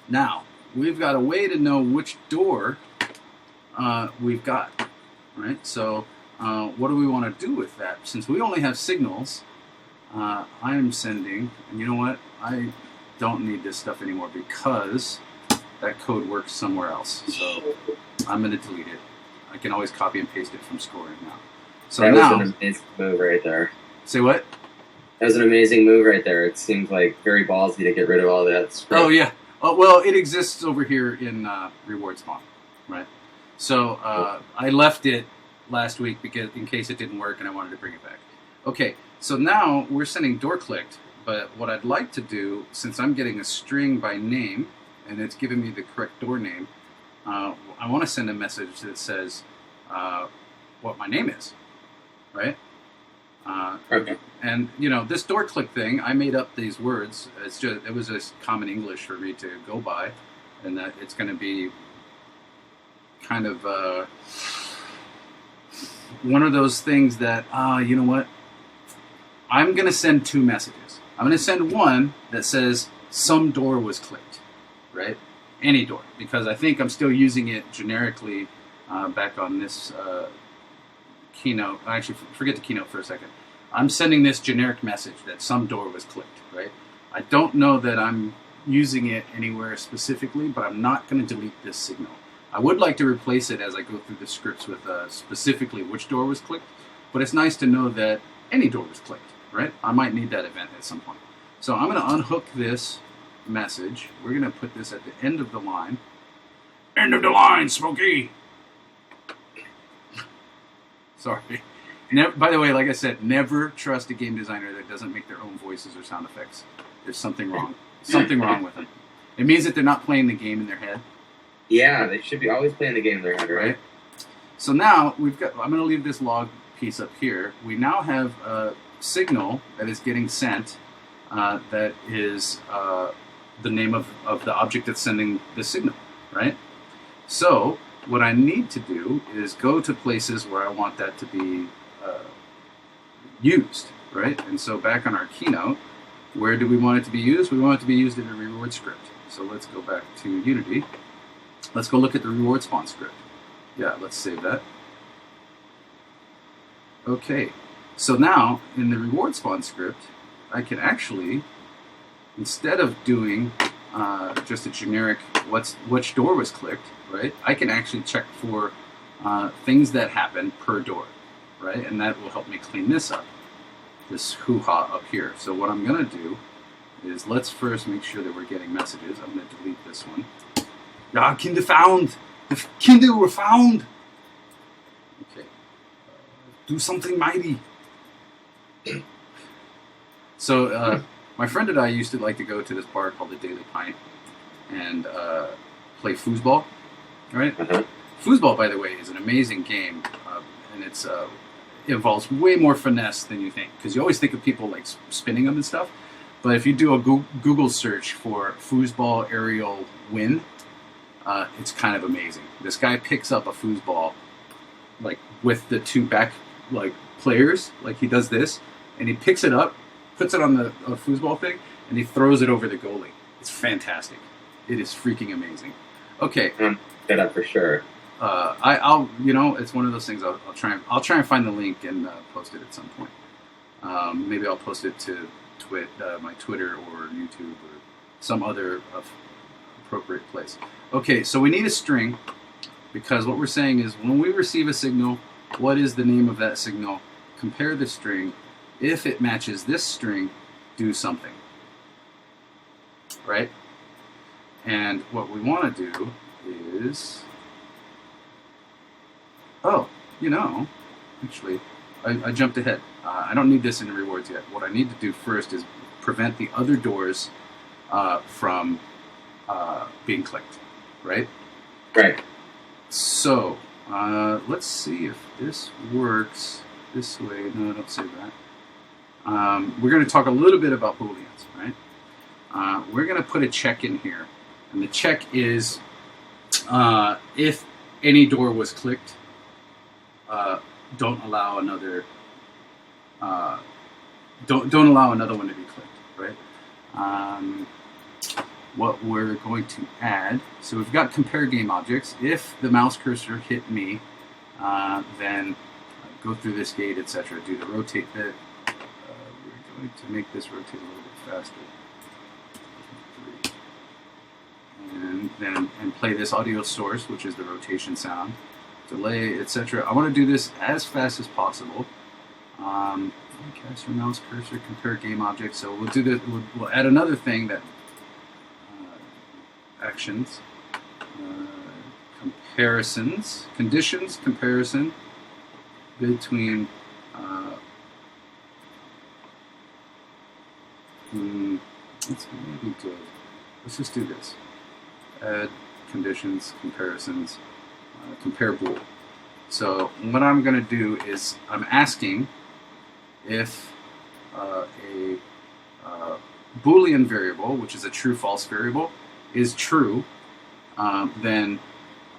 Now we've got a way to know which door we've got, right? So what do we want to do with that? Since we only have signals, I am sending, and you know what? I don't need this stuff anymore because that code works somewhere else. So I'm going to delete it. I can always copy and paste it from scoring now. So that now, was an amazing move right there. Say what? That was an amazing move right there. It seems like very ballsy to get rid of all that script. Oh yeah. Well, it exists over here in reward spawn, right? So I left it last week because in case it didn't work and I wanted to bring it back. Okay, so now we're sending door clicked, but what I'd like to do, since I'm getting a string by name and it's giving me the correct door name, I want to send a message that says what my name is, right? Okay. And this door click thing, I made up these words. It was just common English for me to go by, and that it's going to be kind of one of those things that you know what? I'm going to send two messages. I'm going to send one that says some door was clicked, right? Any door, because I think I'm still using it generically back on this keynote. Actually, forget the keynote for a second. I'm sending this generic message that some door was clicked, right? I don't know that I'm using it anywhere specifically, but I'm not going to delete this signal. I would like to replace it as I go through the scripts with specifically which door was clicked, but it's nice to know that any door was clicked, right? I might need that event at some point. So I'm going to unhook this message. We're going to put this at the end of the line. End of the line, Smokey! Sorry. By the way, like I said, never trust a game designer that doesn't make their own voices or sound effects. There's something wrong. Something wrong with them. It means that they're not playing the game in their head. Yeah, they should be always playing the game in their head, right? So now I'm going to leave this log piece up here. We now have a signal that is getting sent that is the name of the object that's sending the signal, right? So what I need to do is go to places where I want that to be used, right? And so back on our keynote, where do we want it to be used? We want it to be used in a reward script. So let's go back to Unity. Let's go look at the reward spawn script. Yeah, let's save that. Okay, so now in the reward spawn script, I can actually, instead of doing just a generic which door was clicked, right? I can actually check for things that happen per door, right? And that will help me clean this up, this hoo-ha up here. So what I'm going to do is let's first make sure that we're getting messages. I'm going to delete this one. Ja, Kinder found! The Kinder were found! Okay. Do something mighty. So, my friend and I used to like to go to this bar called the Daily Pint and play foosball, right? Uh-huh. Foosball, by the way, is an amazing game, and it involves way more finesse than you think, because you always think of people like spinning them and stuff, but if you do a Google search for foosball aerial win, it's kind of amazing. This guy picks up a foosball, like with the two back players, like he does this, and he picks it up, puts it on the foosball thing, and he throws it over the goalie. It's fantastic. It is freaking amazing. Okay. Set up for sure. I'll it's one of those things. I'll try and find the link and post it at some point. Maybe I'll post it to my Twitter or YouTube or some other appropriate place. Okay, so we need a string, because what we're saying is when we receive a signal, what is the name of that signal? Compare the string. If it matches this string, do something. Right? And what we want to do is... actually, I jumped ahead. I don't need this in the rewards yet. What I need to do first is prevent the other doors from being clicked, right? Right. So, let's see if this works this way. No, don't say that. We're going to talk a little bit about booleans, right? We're going to put a check in here. And the check is if any door was clicked, don't allow another don't allow another one to be clicked, right? What we're going to add, so we've got compare game objects. If the mouse cursor hit me, then go through this gate, etc. Do the rotate bit. We're going to make this rotate a little bit faster. 3. And play this audio source, which is the rotation sound, delay, etc. I want to do this as fast as possible. Cast your mouse cursor, compare game objects. So we'll do this. We'll add another thing that actions, comparisons, conditions, comparison between. Let's just do this. Add conditions, comparisons, compare bool. So what I'm going to do is I'm asking if a Boolean variable, which is a true-false variable, is true, then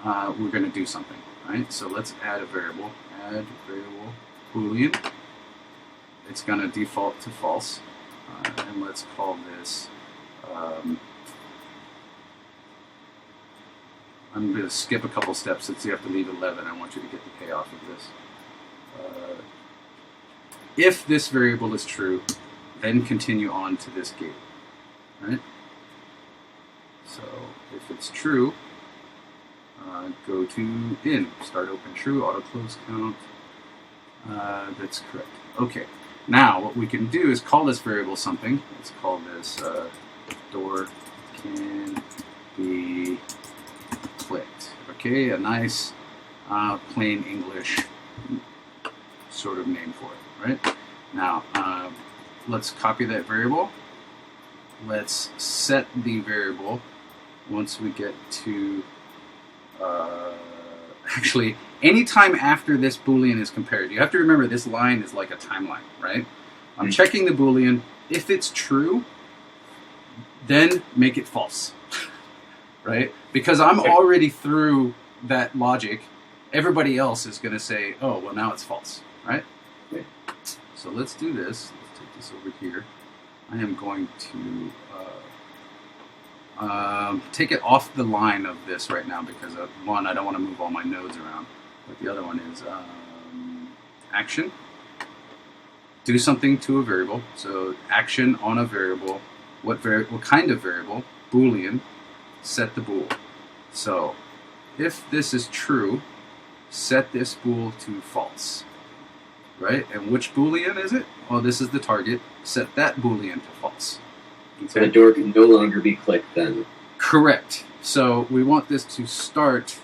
we're going to do something, right? So let's add a variable. Add variable Boolean. It's going to default to false, and let's call this. I'm going to skip a couple steps since you have to leave 11. I want you to get the payoff of this. If this variable is true, then continue on to this gate, right? So if it's true, go to in, start open true, auto close count. That's correct. Okay. Now what we can do is call this variable something. Let's call this door can be clicked. Okay, a nice plain English sort of name for it, right? Now let's copy that variable. Let's set the variable once we get to actually anytime after this Boolean is compared. You have to remember this line is like a timeline, right? I'm checking the Boolean. If it's true, then make it false, right? Because I'm already through that logic. Everybody else is going to say, oh, well, now it's false, right? Okay. So let's do this. Let's take this over here. I am going to take it off the line of this right now because, one, I don't want to move all my nodes around. But the other one is action. Do something to a variable. So action on a variable. What kind of variable? Boolean. Set the bool. So if this is true, set this bool to false. Right? And which Boolean is it? Well, this is the target. Set that Boolean to false. So the door can no longer be clicked then. Correct. So we want this to start.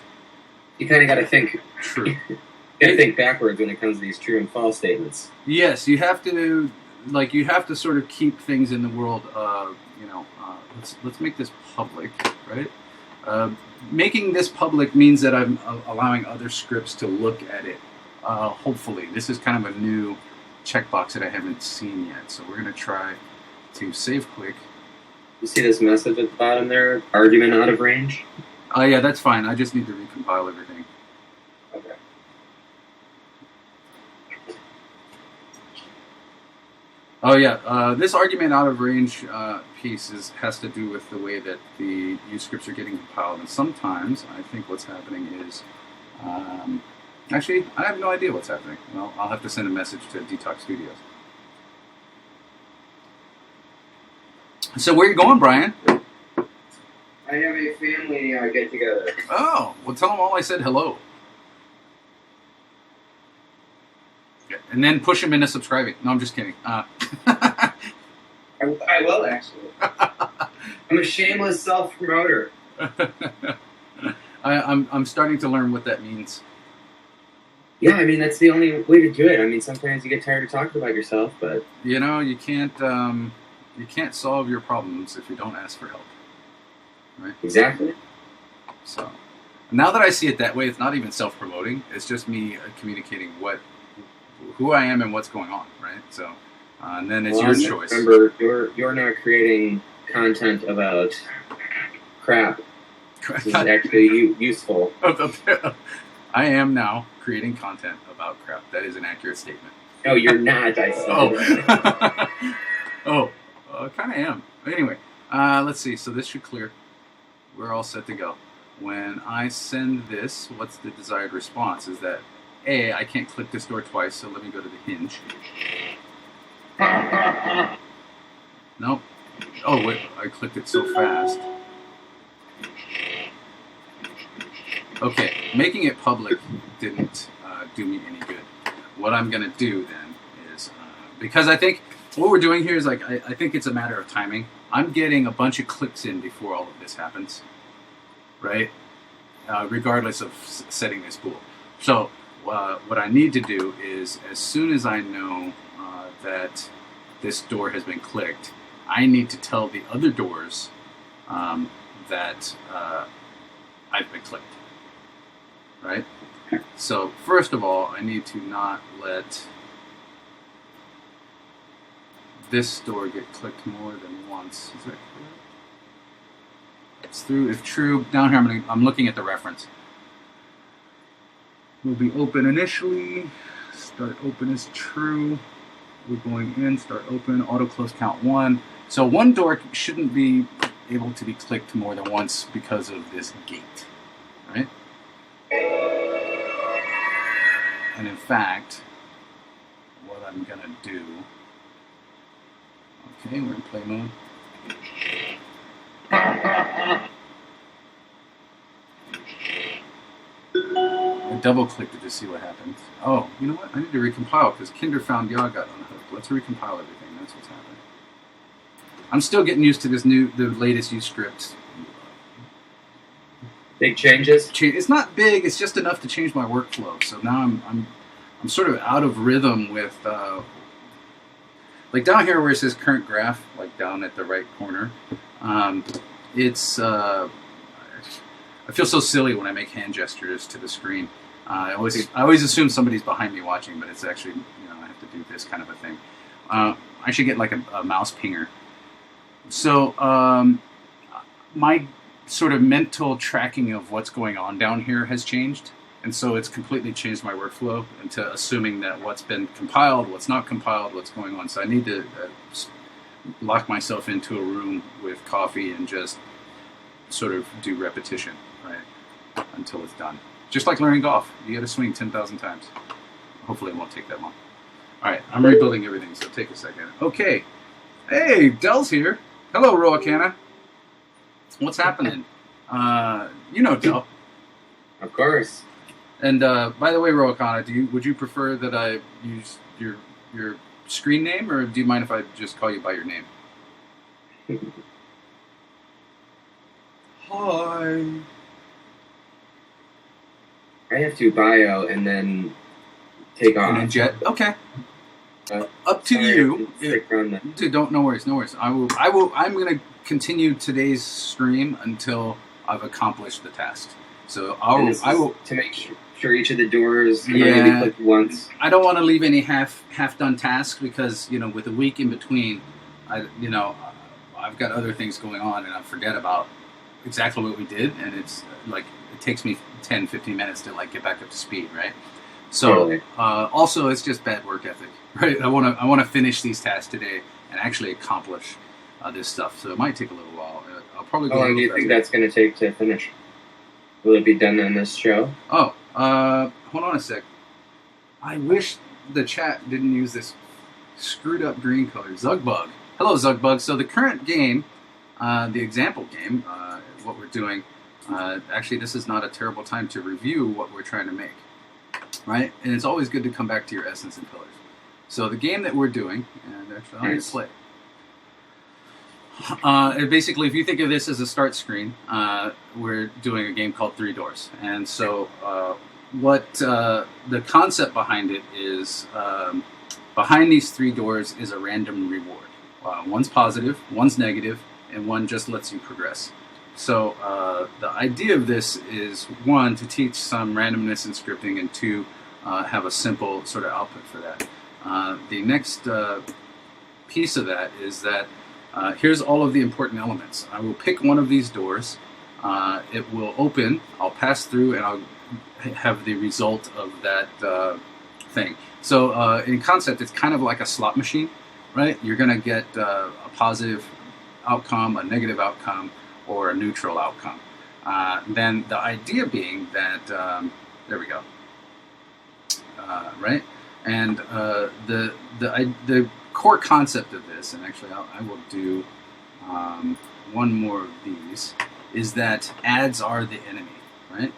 You kind of got to think. True. You got to think backwards when it comes to these true and false statements. Yes, you have to. You have to sort of keep things in the world. Let's make this public, right? Making this public means that I'm allowing other scripts to look at it. Hopefully, this is kind of a new checkbox that I haven't seen yet. So we're going to try to save quick. You see this message at the bottom there? Argument out of range? Oh, yeah, that's fine. I just need to recompile everything. Okay. Oh, yeah. This argument out of range piece has to do with the way that the use scripts are getting compiled. And sometimes I think what's happening is... actually, I have no idea what's happening. Well, I'll have to send a message to Detox Studios. So where are you going, Brian? I have a family get together. Oh, well, tell them all I said hello. And then push them into subscribing. No, I'm just kidding. I will, actually. I'm a shameless self-promoter. I'm starting to learn what that means. Yeah, I mean, that's the only way to do it. I mean, sometimes you get tired of talking about yourself, but... You know, you can't solve your problems if you don't ask for help. Right? Exactly. So, now that I see it that way, it's not even self-promoting. It's just me communicating who I am and what's going on, right? So, and then it's your choice. Remember, you're not creating content about crap. This is actually useful. I am now creating content about crap. That is an accurate statement. No, you're not. I said. Oh, I kind of am. Anyway, let's see. So this should clear. We're all set to go. When I send this, what's the desired response? Is that, A, I can't click this door twice, so let me go to the hinge. Nope. Oh, wait, I clicked it so fast. Okay, making it public didn't do me any good. What I'm going to do then is, because I think what we're doing here is I think it's a matter of timing. I'm getting a bunch of clicks in before all of this happens, right? Regardless of setting this bool. So what I need to do is, as soon as I know that this door has been clicked, I need to tell the other doors that I've been clicked, right? So first of all, I need to not let this door get clicked more than once. Is that correct? It's through. If true, down here I'm looking at the reference. Will be open initially. Start open is true. We're going in. Start open. Auto close count 1. So one door shouldn't be able to be clicked more than once because of this gate, right? And in fact, what I'm gonna do. Okay, we're in play mode. I double clicked it to see what happens. Oh, you know what? I need to recompile because Kinder found Yaw got unhooked. Let's recompile everything. That's what's happening. I'm still getting used to the latest UScript. Big changes? It's not big. It's just enough to change my workflow. So now I'm sort of out of rhythm with like down here where it says current graph, like down at the right corner. It's I feel so silly when I make hand gestures to the screen. I always assume somebody's behind me watching, but it's actually, I have to do this kind of a thing. I should get like a mouse pinger. So my sort of mental tracking of what's going on down here has changed, and so it's completely changed my workflow into assuming that what's been compiled, what's not compiled, what's going on. So I need to lock myself into a room with coffee and just sort of do repetition, right, until it's done. Just like learning golf, you got to swing 10,000 times. Hopefully, it won't take that long. All right, I'm rebuilding everything, so take a second. Okay, hey, Dell's here. Hello, Roakana. What's happening? Dell. Of course. And by the way, Roakana, would you prefer that I use your screen name, or do you mind if I just call you by your name? Hi. I have to bio and then take off. And then jet. Okay. Up to Sorry, you. stick around then. Dude, no worries. I'm gonna continue today's stream until I've accomplished the task. So I will to make sure each of the doors can Yeah. only be clicked once. I don't want to leave any half done tasks because with a week in between, I've got other things going on and I forget about exactly what we did, and it's like it takes me 10-15 minutes to like get back up to speed, right? So Totally. also it's just bad work ethic, right? I want to finish these tasks today and actually accomplish this stuff. So it might take a little while. I'll probably go. How long do you think that's going to take to finish? Will it be done on this show? Oh, hold on a sec. I wish the chat didn't use this screwed up green color. Zugbug. Hello, Zugbug. So the current game, the example game, what we're doing, actually this is not a terrible time to review what we're trying to make, right? And it's always good to come back to your essence and pillars. So the game that we're doing, and actually I'm going to play. Basically, if you think of this as a start screen, we're doing a game called Three Doors. And so what the concept behind it is, behind these three doors is a random reward. One's positive, one's negative, and one just lets you progress. So the idea of this is, one, to teach some randomness in scripting, and two, have a simple sort of output for that. The next piece of that is that here's all of the important elements. I will pick one of these doors. It will open. I'll pass through, and I'll have the result of that thing. So in concept, it's kind of like a slot machine, right? You're going to get a positive outcome, a negative outcome, or a neutral outcome. Then the idea being that, there we go, right? And the core concept of this, and actually I will do one more of these, is that ads are the enemy, right?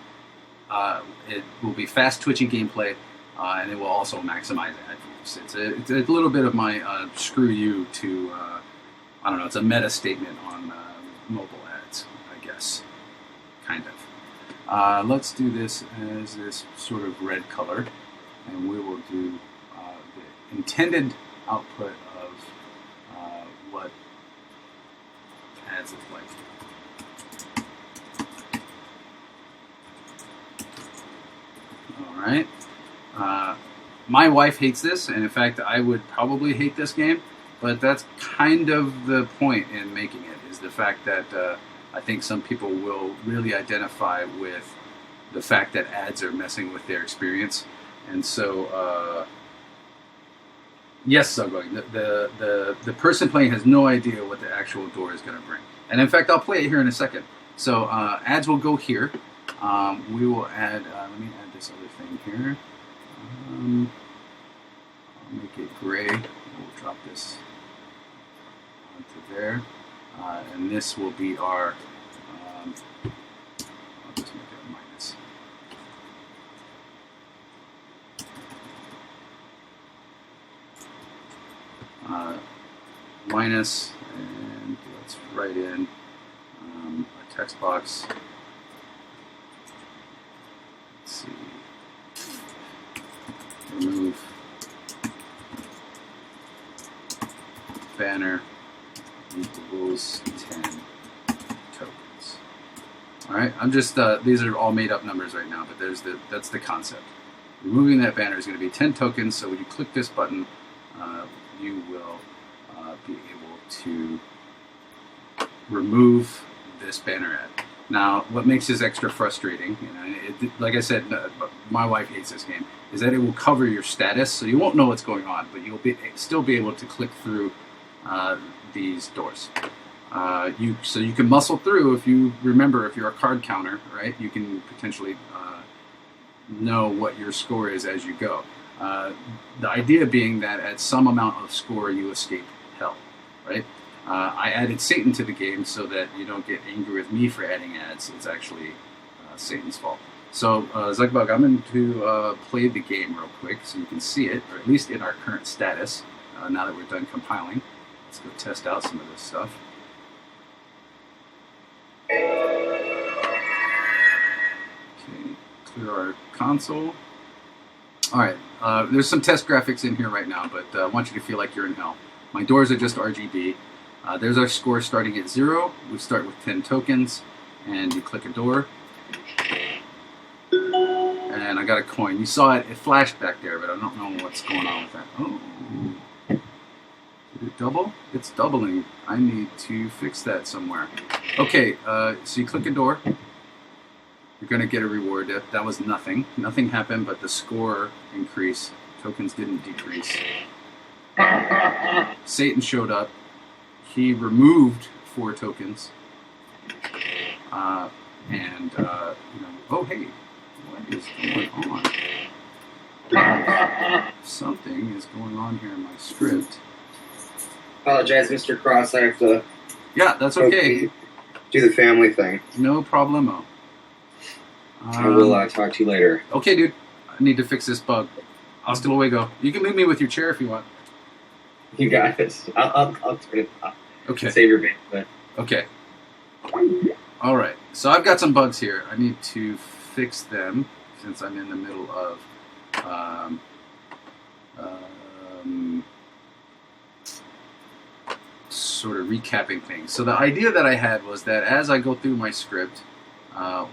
It will be fast twitching gameplay, and it will also maximize ad views. It's a little bit of my screw you to, I don't know, it's a meta statement on mobile ads, I guess, kind of. Let's do this as this sort of red color, and we will do the intended output of what ads look like. All right. My wife hates this, and in fact, I would probably hate this game but that's kind of the point in making it, is the fact that I think some people will really identify with the fact that ads are messing with their experience. And so, yes, Zugwag, the person playing has no idea what the actual door is going to bring. And in fact, I'll play it here in a second. So ads will go here. We will add, let me add this other thing here. I'll make it gray. We'll drop this onto there. And this will be our, I'll just make it a minus. Minus, and let's write in a text box. Let's see. Remove banner equals 10 tokens. All right, I'm just these are all made up numbers right now, but that's the concept. Removing that banner is going to be 10 tokens. So when you click this button, you will be able to remove this banner ad. Now, what makes this extra frustrating, like I said, my wife hates this game, is that it will cover your status, so you won't know what's going on, but you'll still be able to click through these doors. So you can muscle through if you remember, if you're a card counter, right? You can potentially know what your score is as you go. The idea being that at some amount of score you escape hell, right? I added Satan to the game so that you don't get angry with me for adding ads. It's actually Satan's fault. So Zugwag, I'm going to play the game real quick so you can see it, or at least in our current status, now that we're done compiling. Let's go test out some of this stuff. Okay, clear our console. All right, there's some test graphics in here right now, but I want you to feel like you're in hell. My doors are just RGB. There's our score starting at 0. We start with 10 tokens, and you click a door. And I got a coin. You saw it flashed back there, but I don't know what's going on with that. Oh, did it double? It's doubling. I need to fix that somewhere. Okay, so you click a door. You're going to get a reward. That was nothing. Nothing happened, but the score increased. Tokens didn't decrease. Satan showed up. He removed 4 tokens. Oh, hey, what is going on? Something is going on here in my script. Apologize, Mr. Cross. I have to. Yeah, that's okay. Do the family thing. No problemo. I will talk to you later. Okay, dude. I need to fix this bug. Hasta luego. You can leave me with your chair if you want. You got this. I'll turn it off. Okay. Save your bandwidth. Okay. All right. So I've got some bugs here. I need to fix them since I'm in the middle of sort of recapping things. So the idea that I had was that as I go through my script,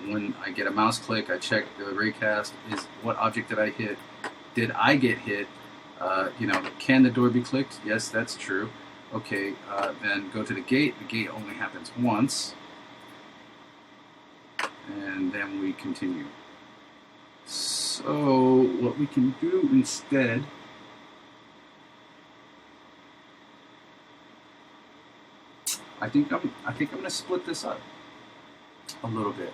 when I get a mouse click, I check the raycast. Is what object did I hit? Did I get hit? Can the door be clicked? Yes, that's true. Okay, then go to the gate. The gate only happens once. And then we continue. So what we can do instead I think I'm going to split this up a little bit.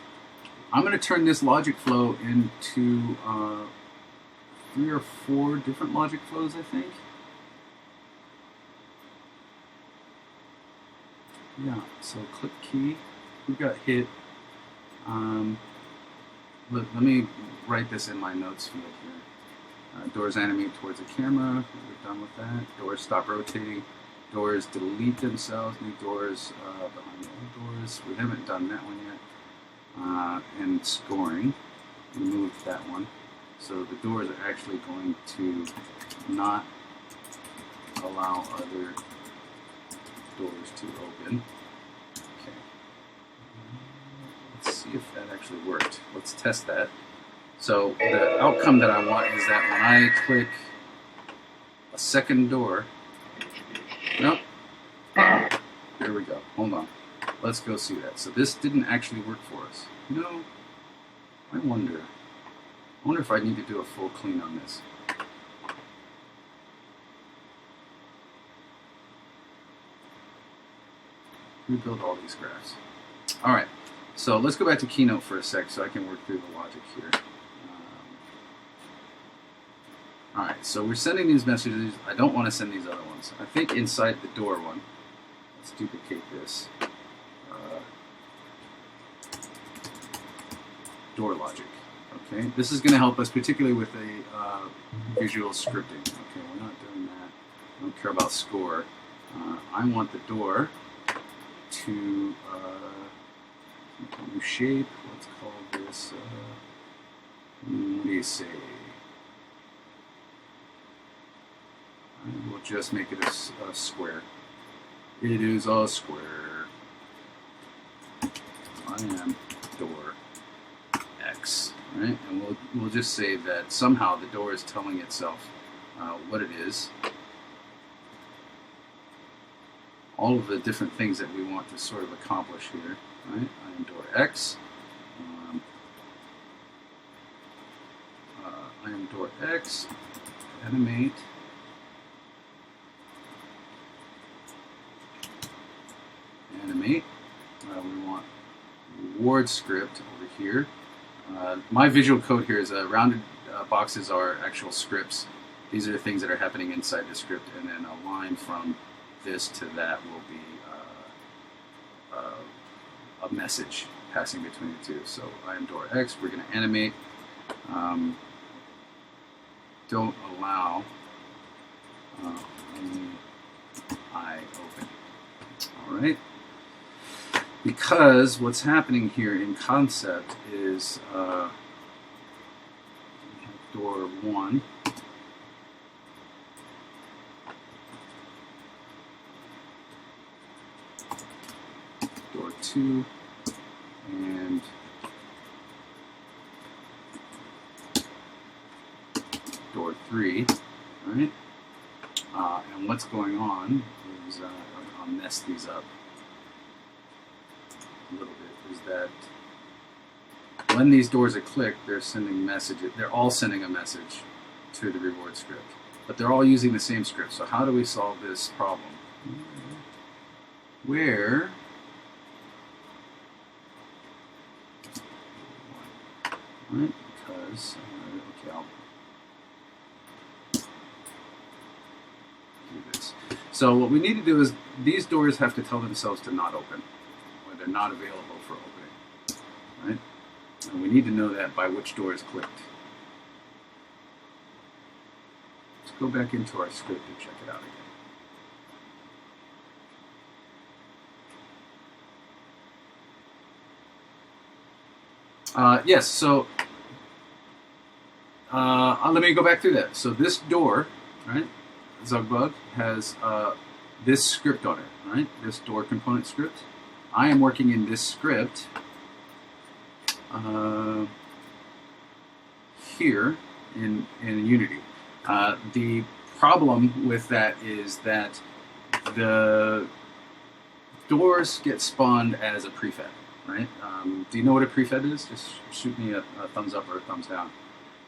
I'm going to turn this logic flow into 3 or 4 different logic flows, I think. Yeah, so click key. We got hit. Let me write this in my notes field here. Doors animate towards the camera. We're done with that. Doors stop rotating. Doors delete themselves. New doors behind the old doors. We haven't done that one yet. And scoring. We moved that one. So the doors are actually going to not allow other doors to open. Okay. Let's see if that actually worked. Let's test that. So the outcome that I want is that when I click a second door, Nope. There we go. Hold on. Let's go see that. So this didn't actually work for us. No. I wonder if I need to do a full clean on this. Rebuild all these graphs. All right. So let's go back to Keynote for a sec so I can work through the logic here. All right. So we're sending these messages. I don't want to send these other ones. I think inside the door one. Let's duplicate this. Door logic. Okay, this is going to help us particularly with a visual scripting. Okay, we're not doing that. I don't care about score. I want the door to make a new shape. Let's call this. What do you say? We'll just make it a square. It is a square. I am door X, right? And we'll just say that somehow the door is telling itself what it is. All of the different things that we want to sort of accomplish here, right? I am door X. I am door X. Animate. Animate. We want reward script over here. My visual code here is rounded boxes are actual scripts. These are the things that are happening inside the script, and then a line from this to that will be a message passing between the two. So I am door X. We're going to animate. Don't allow only I open. All right. Because what's happening here in concept is door 1. Door 2 and door 3, right? And what's going on is I'll mess these up a little bit. Is that when these doors are clicked, they're sending messages. They're all sending a message to the reward script, but they're all using the same script. So how do we solve this problem? Where right? Because okay, I'll do this. So what we need to do is these doors have to tell themselves to not open, or they're not available for opening, right? And we need to know that by which door is clicked. Let's go back into our script and check it out again. Yes, so let me go back through that. So this door, right, Zugbug, has this script on it, right? This door component script. I am working in this script here in Unity. The problem with that is that the doors get spawned as a prefab, right? Do you know what a prefab is? Just shoot me a thumbs up or a thumbs down.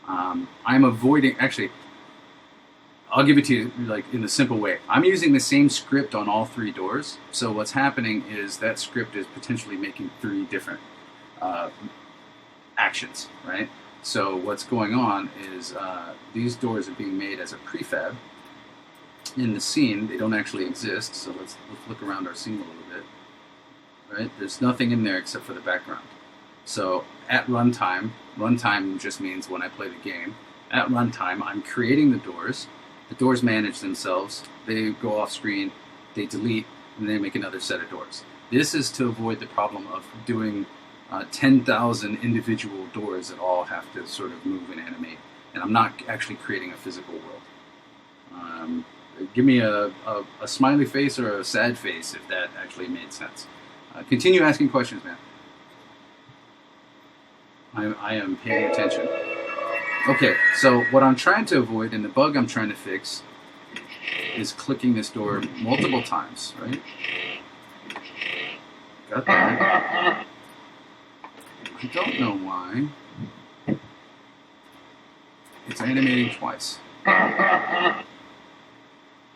I'm avoiding, actually, I'll give it to you like in the simple way. I'm using the same script on all 3 doors. So what's happening is that script is potentially making 3 different actions, right? So what's going on is these doors are being made as a prefab in the scene. They don't actually exist. So let's look around our scene a little bit. Right? There's nothing in there except for the background. So at runtime just means when I play the game. At runtime, I'm creating the doors. The doors manage themselves. They go off screen, they delete, and they make another set of doors. This is to avoid the problem of doing 10,000 individual doors that all have to sort of move and animate. And I'm not actually creating a physical world. Give me a smiley face or a sad face if that actually made sense. Continue asking questions, man. I am paying attention. Okay, so what I'm trying to avoid, and the bug I'm trying to fix, is clicking this door multiple times, right? Got that. I don't know why it's animating twice. I'll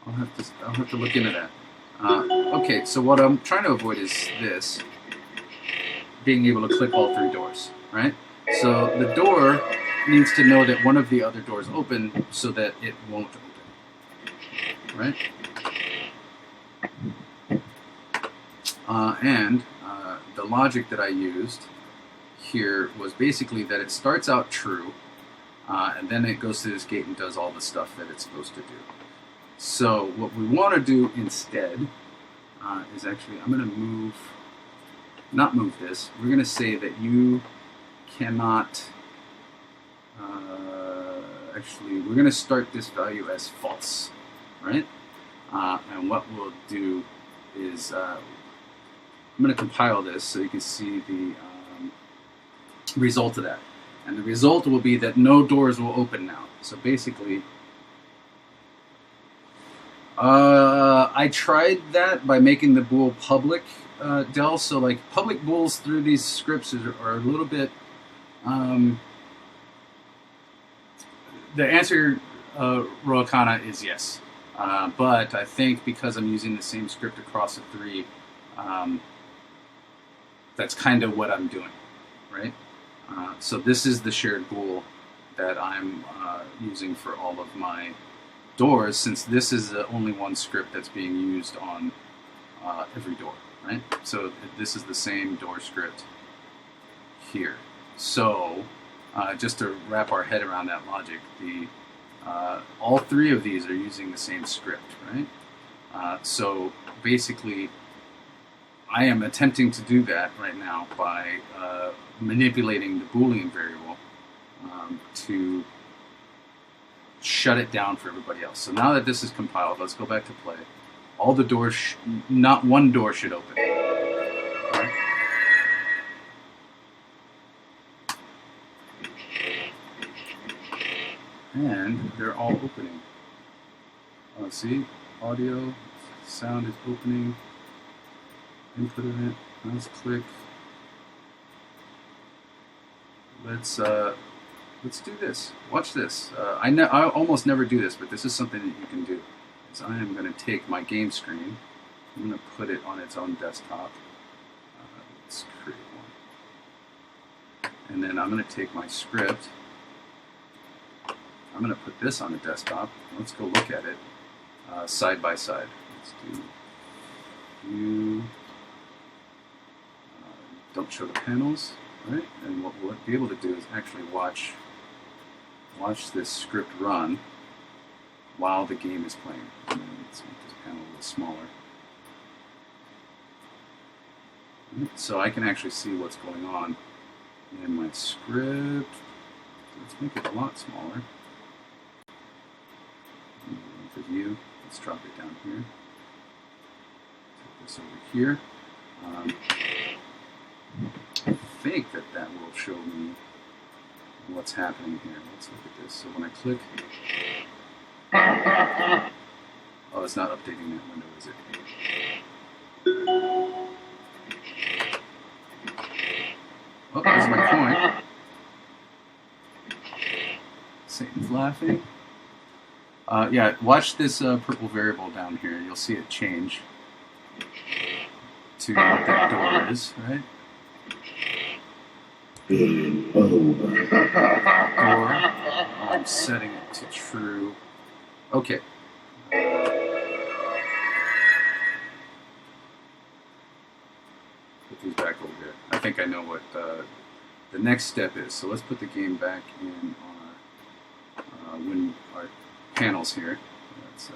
have to look into that. Okay, so what I'm trying to avoid is this, being able to click all 3 doors, right? So the door needs to know that one of the other doors open so that it won't open, right? And the logic that I used here was basically that it starts out true, and then it goes to this gate and does all the stuff that it's supposed to do. So what we want to do instead is actually, I'm going to not move this. We're going to say that you cannot, actually, we're going to start this value as false, right? And what we'll do is, I'm going to compile this so you can see the result of that. And the result will be that no doors will open now. So basically, I tried that by making the bool public, Del. So like public bools through these scripts are a little bit. The answer, Roakana, is yes. But I think because I'm using the same script across the 3, that's kind of what I'm doing, right? So this is the shared bool that I'm using for all of my doors, since this is the only one script that's being used on every door, right? So this is the same door script here. So just to wrap our head around that logic, all 3 of these are using the same script, right? So basically, I am attempting to do that right now by manipulating the Boolean variable to shut it down for everybody else. So now that this is compiled, let's go back to play. All the doors, not one door should open. Right? And they're all opening. See, audio, sound is opening. Input event. Let's click. Let's do this. Watch this. I almost never do this, but this is something that you can do. So I am going to take my game screen. I'm going to put it on its own desktop. Let's create one. And then I'm going to take my script. I'm going to put this on the desktop. Let's go look at it side by side. Let's do view. Don't show the panels, right? And what we'll be able to do is actually watch this script run while the game is playing. And then let's make this panel a little smaller. Right, so I can actually see what's going on in my script. Let's make it a lot smaller. To view, let's drop it down here. Take this over here. I think that will show me what's happening here. Let's look at this. So when I click, oh, it's not updating that window, is it? Oh, there's my coin. Satan's laughing. Yeah, watch this purple variable down here. You'll see it change to what that door is, right? Or I'm setting it to true. Okay. Put these back over here. I think I know what the next step is. So let's put the game back in our panels here. Let's